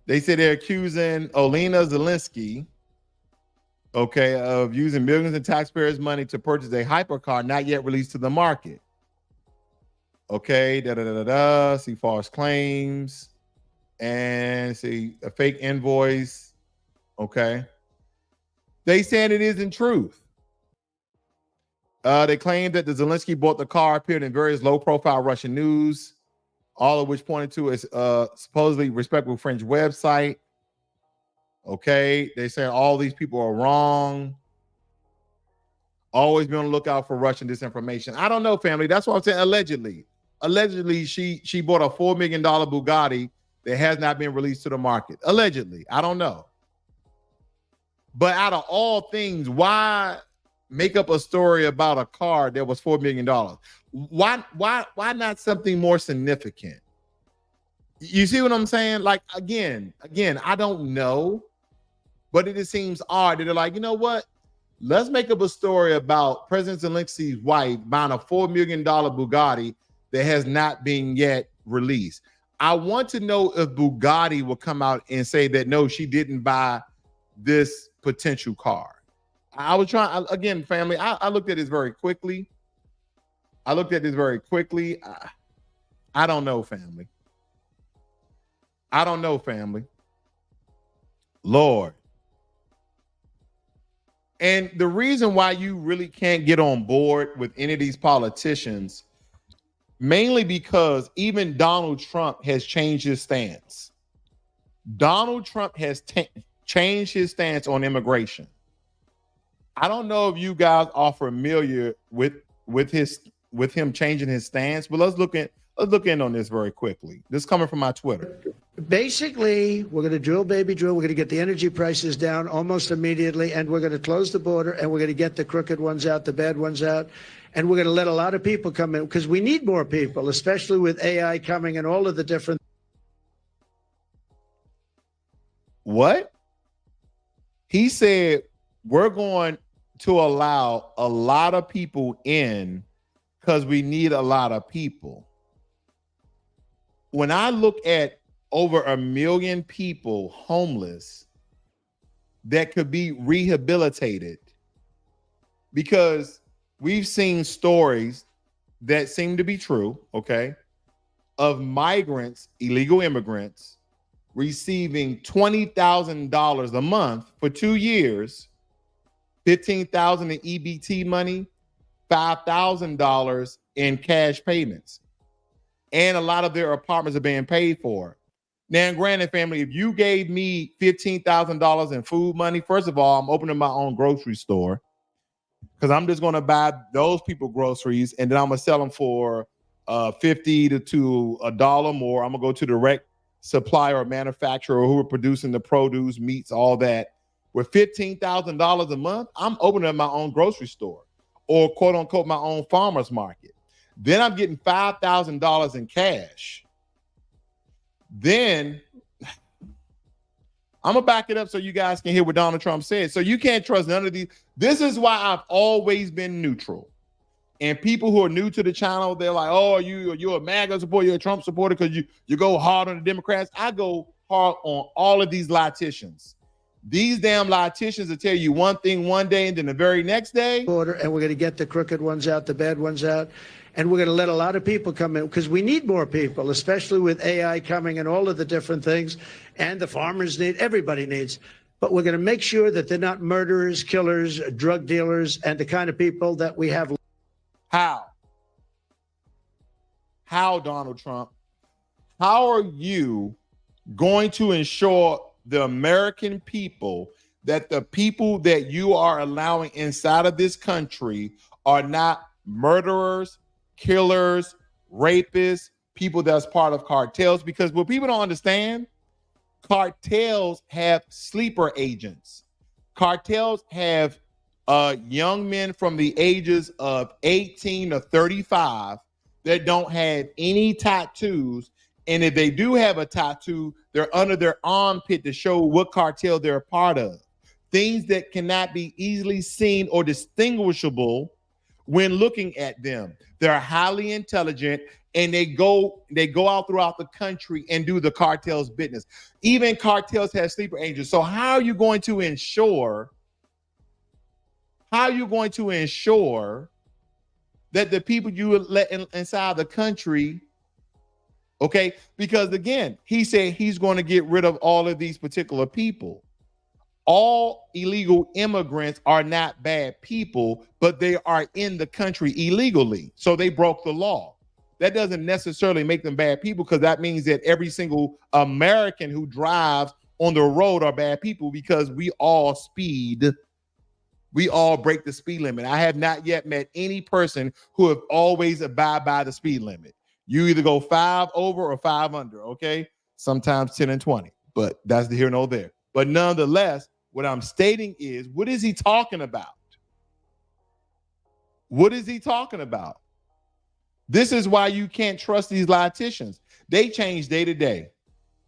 they're accusing Olena Zelensky, of using millions of taxpayers' money to purchase a hypercar not yet released to the market. See false claims and see a fake invoice. Okay. They said it isn't truth. They claim that the Zelensky bought the car appeared in various low-profile Russian news, all of which pointed to a supposedly respectable French website. Okay, they say all these people are wrong. Always be on the lookout for Russian disinformation. I don't know, family. That's what I'm saying. Allegedly, she bought a $4 million Bugatti that has not been released to the market. Allegedly, I don't know. But out of all things, why make up a story about a car that was $4 million? Why not something more significant? You see what I'm saying? Like, again, I don't know, but it just seems odd that they're like, you know what? Let's make up a story about President Zelensky's wife buying a $4 million Bugatti that has not been yet released. I want to know if Bugatti will come out and say that, no, she didn't buy this potential car. I was trying, again, family, I looked at this very quickly. I don't know, family. Lord. And the reason why you really can't get on board with any of these politicians, mainly because even Donald Trump has changed his stance. Donald Trump has changed his stance on immigration. I don't know if you guys are familiar with him changing his stance, but let's look in on this very quickly. This is coming from my Twitter. Basically, we're going to drill, baby, drill. We're going to get the energy prices down almost immediately, and we're going to close the border, and we're going to get the crooked ones out, the bad ones out, and we're going to let a lot of people come in because we need more people, especially with AI coming and all of the different. What? He said we're going to allow a lot of people in because we need a lot of people. When I look at over 1 million people homeless that could be rehabilitated, because we've seen stories that seem to be true, okay, of migrants, illegal immigrants, receiving $20,000 a month for 2 years, $15,000 in EBT money, $5,000 in cash payments. And a lot of their apartments are being paid for. Now, granted, family, if you gave me $15,000 in food money, first of all, I'm opening my own grocery store because I'm just going to buy those people groceries and then I'm going to sell them for $50 to $1 more. I'm going to go to the direct supplier or manufacturer who are producing the produce, meats, all that. With $15,000 a month, I'm opening up my own grocery store or quote unquote my own farmer's market. Then I'm getting $5,000 in cash. Then I'm going to back it up so you guys can hear what Donald Trump said. So you can't trust none of these. This is why I've always been neutral. And people who are new to the channel, they're like, oh, you're a MAGA supporter, you're a Trump supporter because you go hard on the Democrats. I go hard on all of these politicians. These damn politicians will tell you one thing one day and then the very next day. And we're going to get the crooked ones out, the bad ones out. And we're going to let a lot of people come in because we need more people, especially with AI coming and all of the different things. And the farmers need, everybody needs. But we're going to make sure that they're not murderers, killers, drug dealers, and the kind of people that we have. How, Donald Trump? How are you going to ensure the American people that the people that you are allowing inside of this country are not murderers, killers, rapists, people that's part of cartels? Because what people don't understand, cartels have sleeper agents. Cartels have young men from the ages of 18 to 35 that don't have any tattoos. And if they do have a tattoo, they're under their armpit to show what cartel they're a part of. Things that cannot be easily seen or distinguishable when looking at them. They're highly intelligent and they go out throughout the country and do the cartel's business. Even cartels have sleeper agents. So how are you going to ensure that the people you let inside the country, okay? Because again, he said he's going to get rid of all of these particular people. All illegal immigrants are not bad people, but they are in the country illegally. So they broke the law. That doesn't necessarily make them bad people because that means that every single American who drives on the road are bad people because we all speed. We all break the speed limit. I have not yet met any person who have always abide by the speed limit. You either go 5 over or 5 under, okay? Sometimes 10 and 20, but that's the here nor there. But nonetheless, what I'm stating is, what is he talking about? What is he talking about? This is why you can't trust these politicians. They change day to day.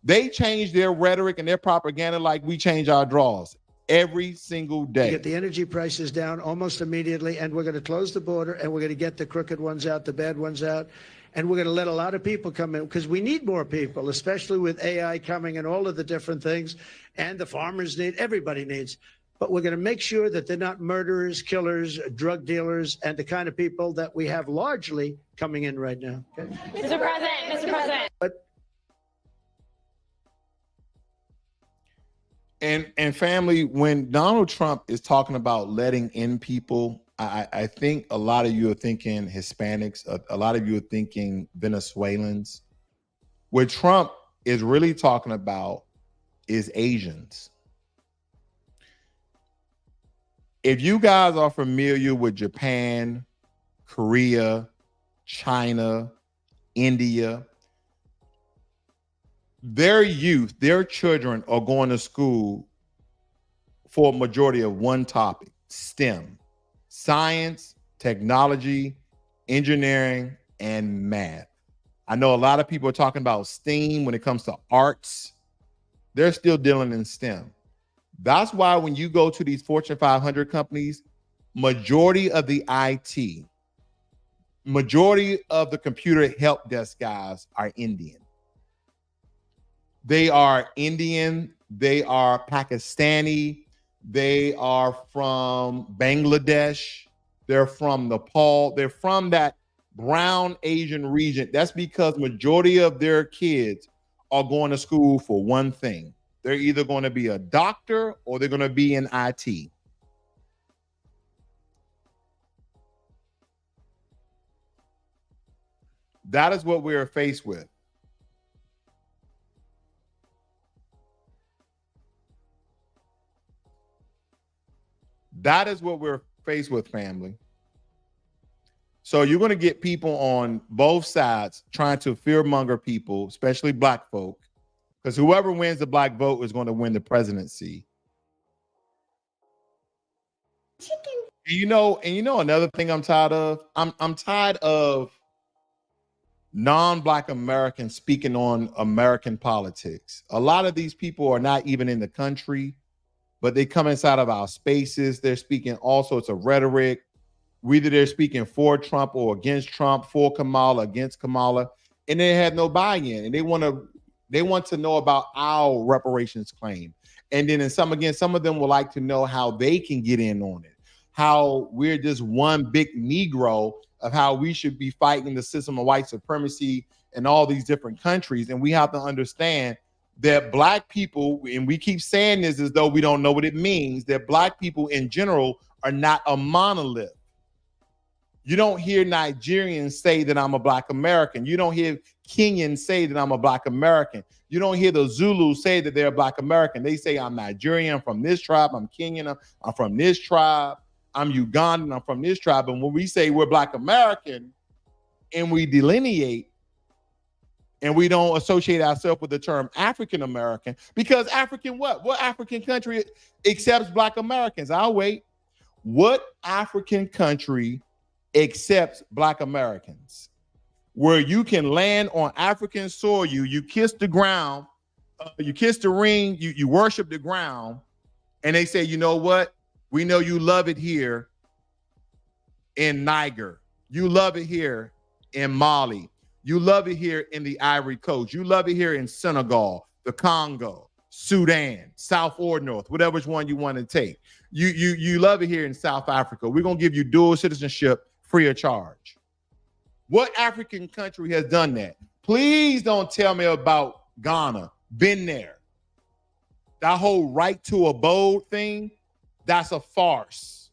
They change their rhetoric and their propaganda like we change our draws every single day. Get the energy prices down almost immediately, and we're going to close the border, and we're going to get the crooked ones out, the bad ones out, and we're going to let a lot of people come in because we need more people, especially with AI coming and all of the different things, and the farmers need, everybody needs. But we're going to make sure that they're not murderers, killers, drug dealers, and the kind of people that we have largely coming in right now. Okay? Mr. President. But And family, when Donald Trump is talking about letting in people, I think a lot of you are thinking Hispanics, a lot of you are thinking Venezuelans. What Trump is really talking about is Asians. If you guys are familiar with Japan, Korea, China, India, their youth, their children are going to school for a majority of one topic: STEM, science, technology, engineering, and math. I know a lot of people are talking about STEAM when it comes to arts. They're still dealing in STEM. That's why when you go to these Fortune 500 companies, majority of the IT, majority of the computer help desk guys are Indian. They are Indian, they are Pakistani, they are from Bangladesh, they're from Nepal, they're from that brown Asian region. That's because majority of their kids are going to school for one thing. They're either going to be a doctor or they're going to be in IT. That is what we are faced with. That is what we're faced with, family. So you're going to get people on both sides trying to fearmonger people, especially black folk, because whoever wins the black vote is going to win the presidency. And you know another thing I'm tired of? I'm tired of non-black Americans speaking on American politics. A lot of these people are not even in the country, but they come inside of our spaces. They're speaking all sorts of rhetoric. Whether they're speaking for Trump or against Trump, for Kamala, against Kamala, and they have no buy-in. And they want to know about our reparations claim. And then some of them would like to know how they can get in on it, how we're just one big Negro of how we should be fighting the system of white supremacy in all these different countries. And we have to understand that black people, and we keep saying this as though we don't know what it means, that black people in general are not a monolith. You don't hear Nigerians say that I'm a black American. You don't hear Kenyans say that I'm a black American. You don't hear the Zulus say that they're a black American. They say I'm Nigerian, I'm from this tribe, I'm Kenyan, I'm from this tribe, I'm Ugandan, I'm from this tribe. And when we say we're black American and we delineate and we don't associate ourselves with the term African American, because African what? What African country accepts black Americans? I'll wait. What African country accepts black Americans, where you can land on African soil, you kiss the ground, you kiss the ring, you worship the ground, and they say, you know what? We know you love it here in Niger. You love it here in Mali. You love it here in the Ivory Coast. You love it here in Senegal, the Congo, Sudan, South or North, whatever one you want to take. You love it here in South Africa. We're going to give you dual citizenship free of charge. What African country has done that? Please don't tell me about Ghana. Been there. That whole right to abode thing, that's a farce.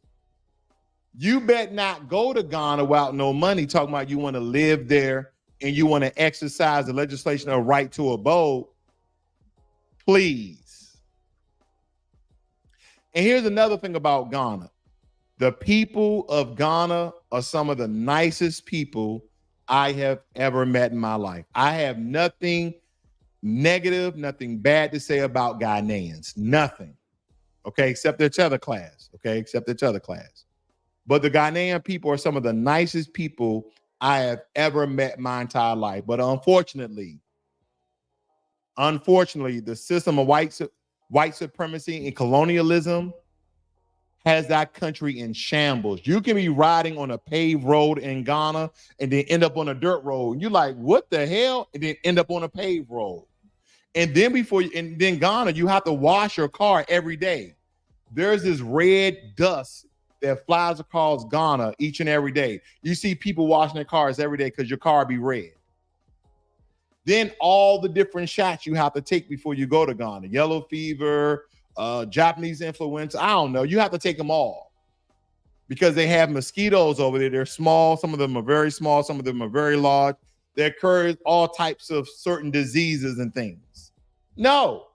You bet not go to Ghana without no money talking about you want to live there and you want to exercise the legislation of right to abode. Please. And here's another thing about Ghana. The people of Ghana are some of the nicest people I have ever met in my life. I have nothing negative, nothing bad to say about Ghanaians. Nothing. Okay, except their tether class. Okay, except their tether class. But the Ghanaian people are some of the nicest people I have ever met my entire life. But unfortunately, the system of white supremacy and colonialism has that country in shambles. You can be riding on a paved road in Ghana and then end up on a dirt road. And you're like, what the hell? And then end up on a paved road. And then then Ghana, you have to wash your car every day. There's this red dust that flies across Ghana each and every day. You see people washing their cars every day because your car be red. Then all the different shots you have to take before you go to Ghana. Yellow fever, Japanese influenza. I don't know. You have to take them all because they have mosquitoes over there. They're small. Some of them are very small. Some of them are very large. They occur all types of certain diseases and things. No.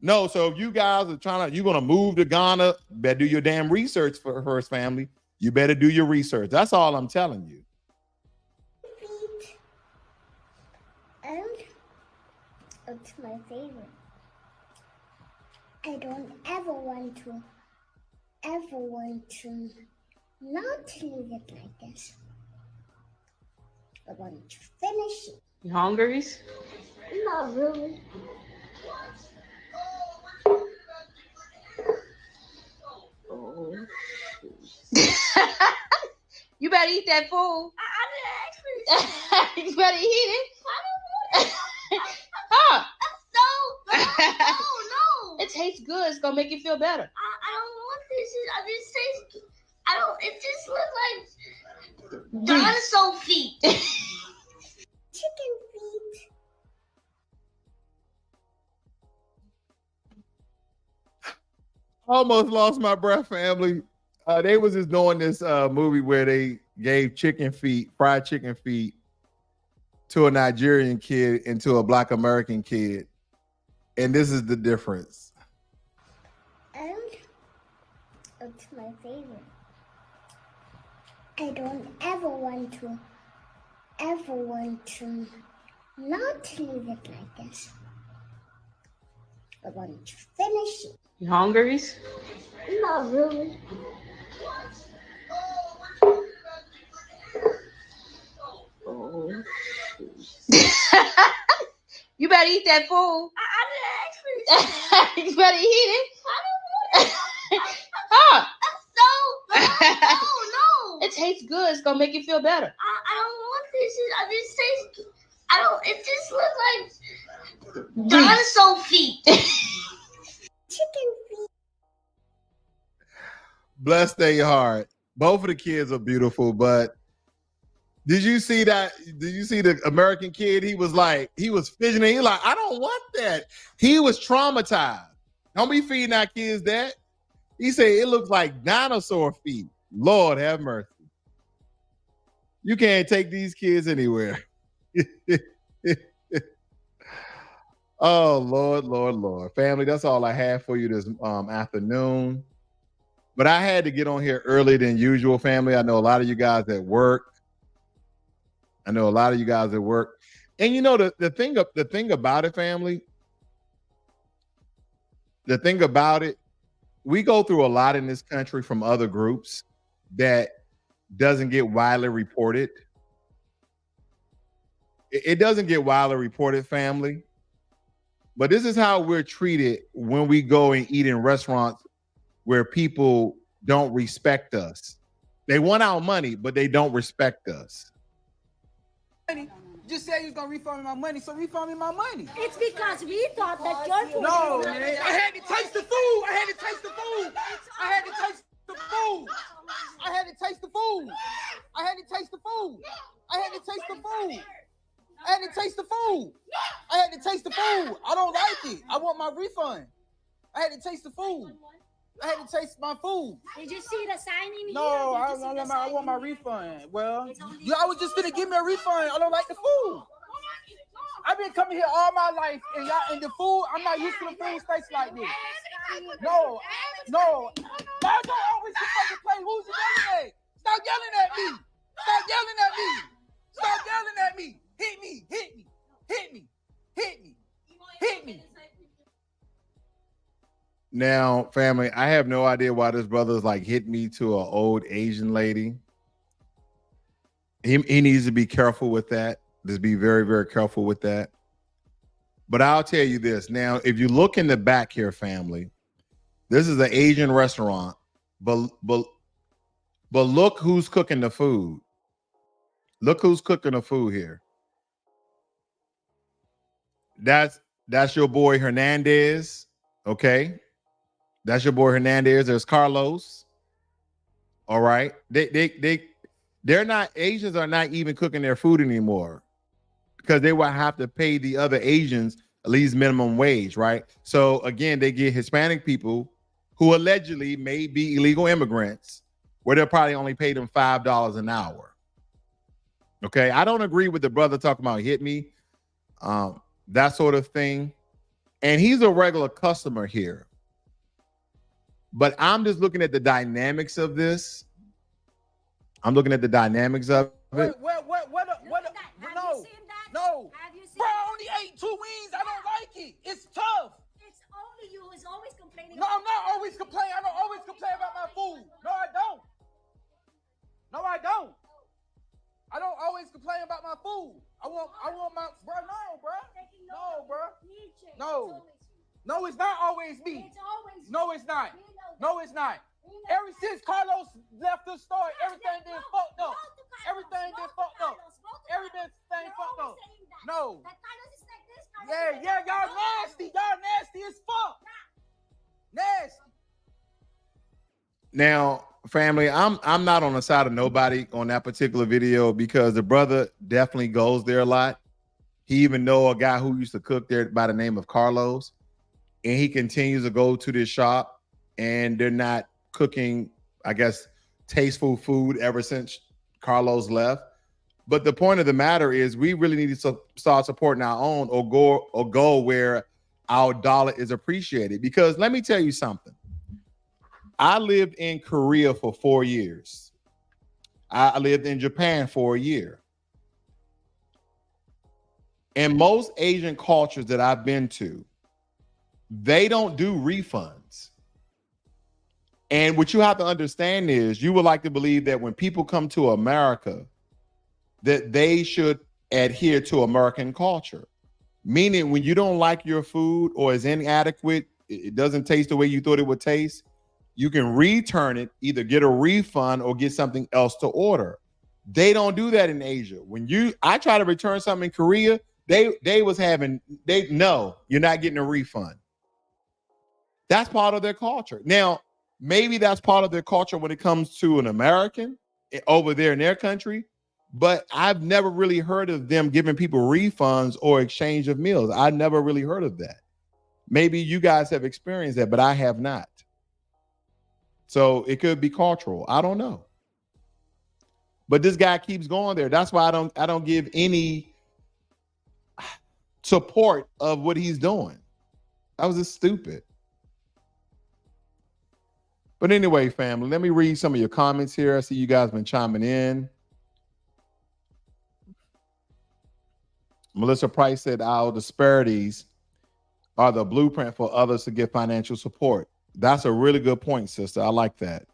So if you guys are you're going to move to Ghana, better do your damn research for first, family. You better do your research. That's all I'm telling you. And it's my favorite. I don't ever want to not leave it like this. I want to finish it. You hungry? Not really. Oh. You better eat that food. You better eat it. Huh? No. It tastes good. It's gonna make you feel better. I don't want this. It just looks like dinosaur feet. Chicken feet. Almost lost my breath, family. They was just doing this movie where they gave fried chicken feet to a Nigerian kid and to a Black American kid. And this is the difference. And it's my favorite. I don't ever want to not leave it like this. I want to finish it. You hungry? Not really. Oh. You better eat that food. You better eat it. Huh? No. It tastes good. It's gonna make you feel better. I don't want this. It just looks like dinosaur feet. Chicken feet. Bless their heart. Both of the kids are beautiful, but did you see that? Did you see the American kid? He was fidgeting. He like, I don't want that. He was traumatized. Don't be feeding our kids that. He said it looks like dinosaur feet. Lord have mercy. You can't take these kids anywhere. Oh, Lord. Family, that's all I have for you this afternoon. But I had to get on here earlier than usual, family. I know a lot of you guys at work. And you know, the thing about it, family, we go through a lot in this country from other groups that doesn't get widely reported. It doesn't get widely reported, family. But this is how we're treated when we go and eat in restaurants where people don't respect us. They want our money, but they don't respect us. Just said you was gonna refund me my money, so refund me my money. It's because we thought that your food. No, man. I had to taste the food. I had to taste the food. I had to taste the food. I had to taste the food. I had to taste the food. I had to taste the food. I had to taste the food. I had to taste the food. I don't like it. I want my refund. I had to taste the food. I had to taste my food. Did you see the sign in here? No, I want my refund. Well, I was just gonna give me a refund. I don't like the food. I've been coming here all my life, and the food, I'm not used to the food tastes like this. No. Y'all don't always fucking play. Who's yelling at? Stop yelling at me. Stop yelling at me. Stop yelling at me. Hit me. Hit me. Hit me. Hit me. Hit me. Now, family, I have no idea why this brother's like hit me to an old Asian lady. He needs to be careful with that. Just be very, very careful with that. But I'll tell you this. Now, if you look in the back here, family, this is an Asian restaurant, but look who's cooking the food. Look who's cooking the food here. That's your boy Hernandez. Okay. That's your boy Hernandez. There's Carlos. All right. They're not, Asians are not even cooking their food anymore because they will have to pay the other Asians at least minimum wage, right? So again, they get Hispanic people who allegedly may be illegal immigrants where they'll probably only pay them $5 an hour. Okay. I don't agree with the brother talking about hit me, that sort of thing. And he's a regular customer here. But I'm just looking at the dynamics of this. I'm looking at the dynamics of it. No. Bro, I only ate 2 wings. I don't like it. It's tough. It's only you who's always complaining. No, I'm not always complaining. I don't always complain about my food. No, I don't. No, I don't. I don't always complain about my food. I want my, bro, no, bro. No, bro. No. No, it's not always me. No, it's not. No, it's not. Ever since Carlos left the store, everything been fucked up. Everything been fucked up. Everything fucked up. No. Yeah, y'all nasty. Y'all nasty as fuck. Nasty. Now, family, I'm not on the side of nobody on that particular video because the brother definitely goes there a lot. He even know a guy who used to cook there by the name of Carlos, and he continues to go to this shop, and they're not cooking, I guess, tasteful food ever since Carlos left. But the point of the matter is we really need to start supporting our own or go where our dollar is appreciated. Because let me tell you something. I lived in Korea for 4 years. I lived in Japan for a year. And most Asian cultures that I've been to, they don't do refunds. And what you have to understand is you would like to believe that when people come to America, that they should adhere to American culture. Meaning when you don't like your food or is inadequate, it doesn't taste the way you thought it would taste, you can return it, either get a refund or get something else to order. They don't do that in Asia. I try to return something in Korea, no, you're not getting a refund. That's part of their culture. Now, maybe that's part of their culture when it comes to an American over there in their country, but I've never really heard of them giving people refunds or exchange of meals. I never really heard of that. Maybe you guys have experienced that, but I have not. So it could be cultural. I don't know. But this guy keeps going there. That's why I don't give any support of what he's doing. That was just stupid. But anyway, family, let me read some of your comments here. I see you guys been chiming in. Melissa Price said our disparities are the blueprint for others to get financial support. That's a really good point, sister. I like that.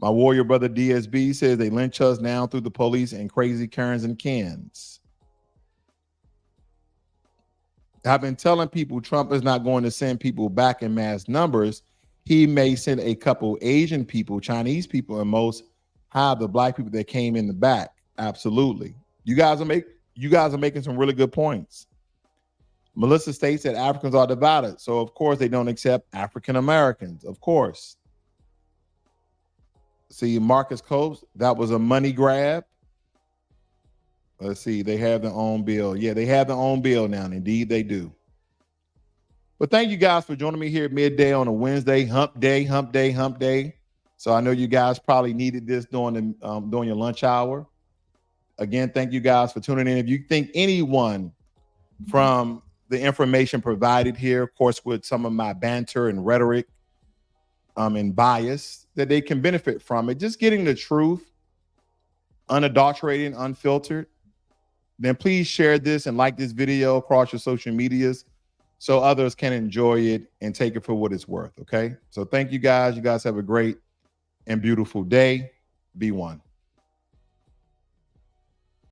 My warrior brother DSB says they lynch us now through the police and crazy Karens and Kens. I've been telling people Trump is not going to send people back in mass numbers. He may send a couple Asian people, Chinese people, and most have the black people that came in the back. Absolutely. You guys are making some really good points. Melissa states that Africans are divided. So, of course, they don't accept African Americans. Of course. See, Marcus Copes, that was a money grab. Let's see, they have their own bill. Yeah, they have their own bill now. And indeed, they do. But thank you guys for joining me here at midday on a Wednesday. Hump day. So I know you guys probably needed this during your lunch hour. Again, thank you guys for tuning in. If you think anyone from the information provided here, of course, with some of my banter and rhetoric and bias, that they can benefit from it, just getting the truth, unadulterated, unfiltered, then please share this and like this video across your social medias so others can enjoy it and take it for what it's worth. Okay. So thank you guys. You guys have a great and beautiful day. Be one.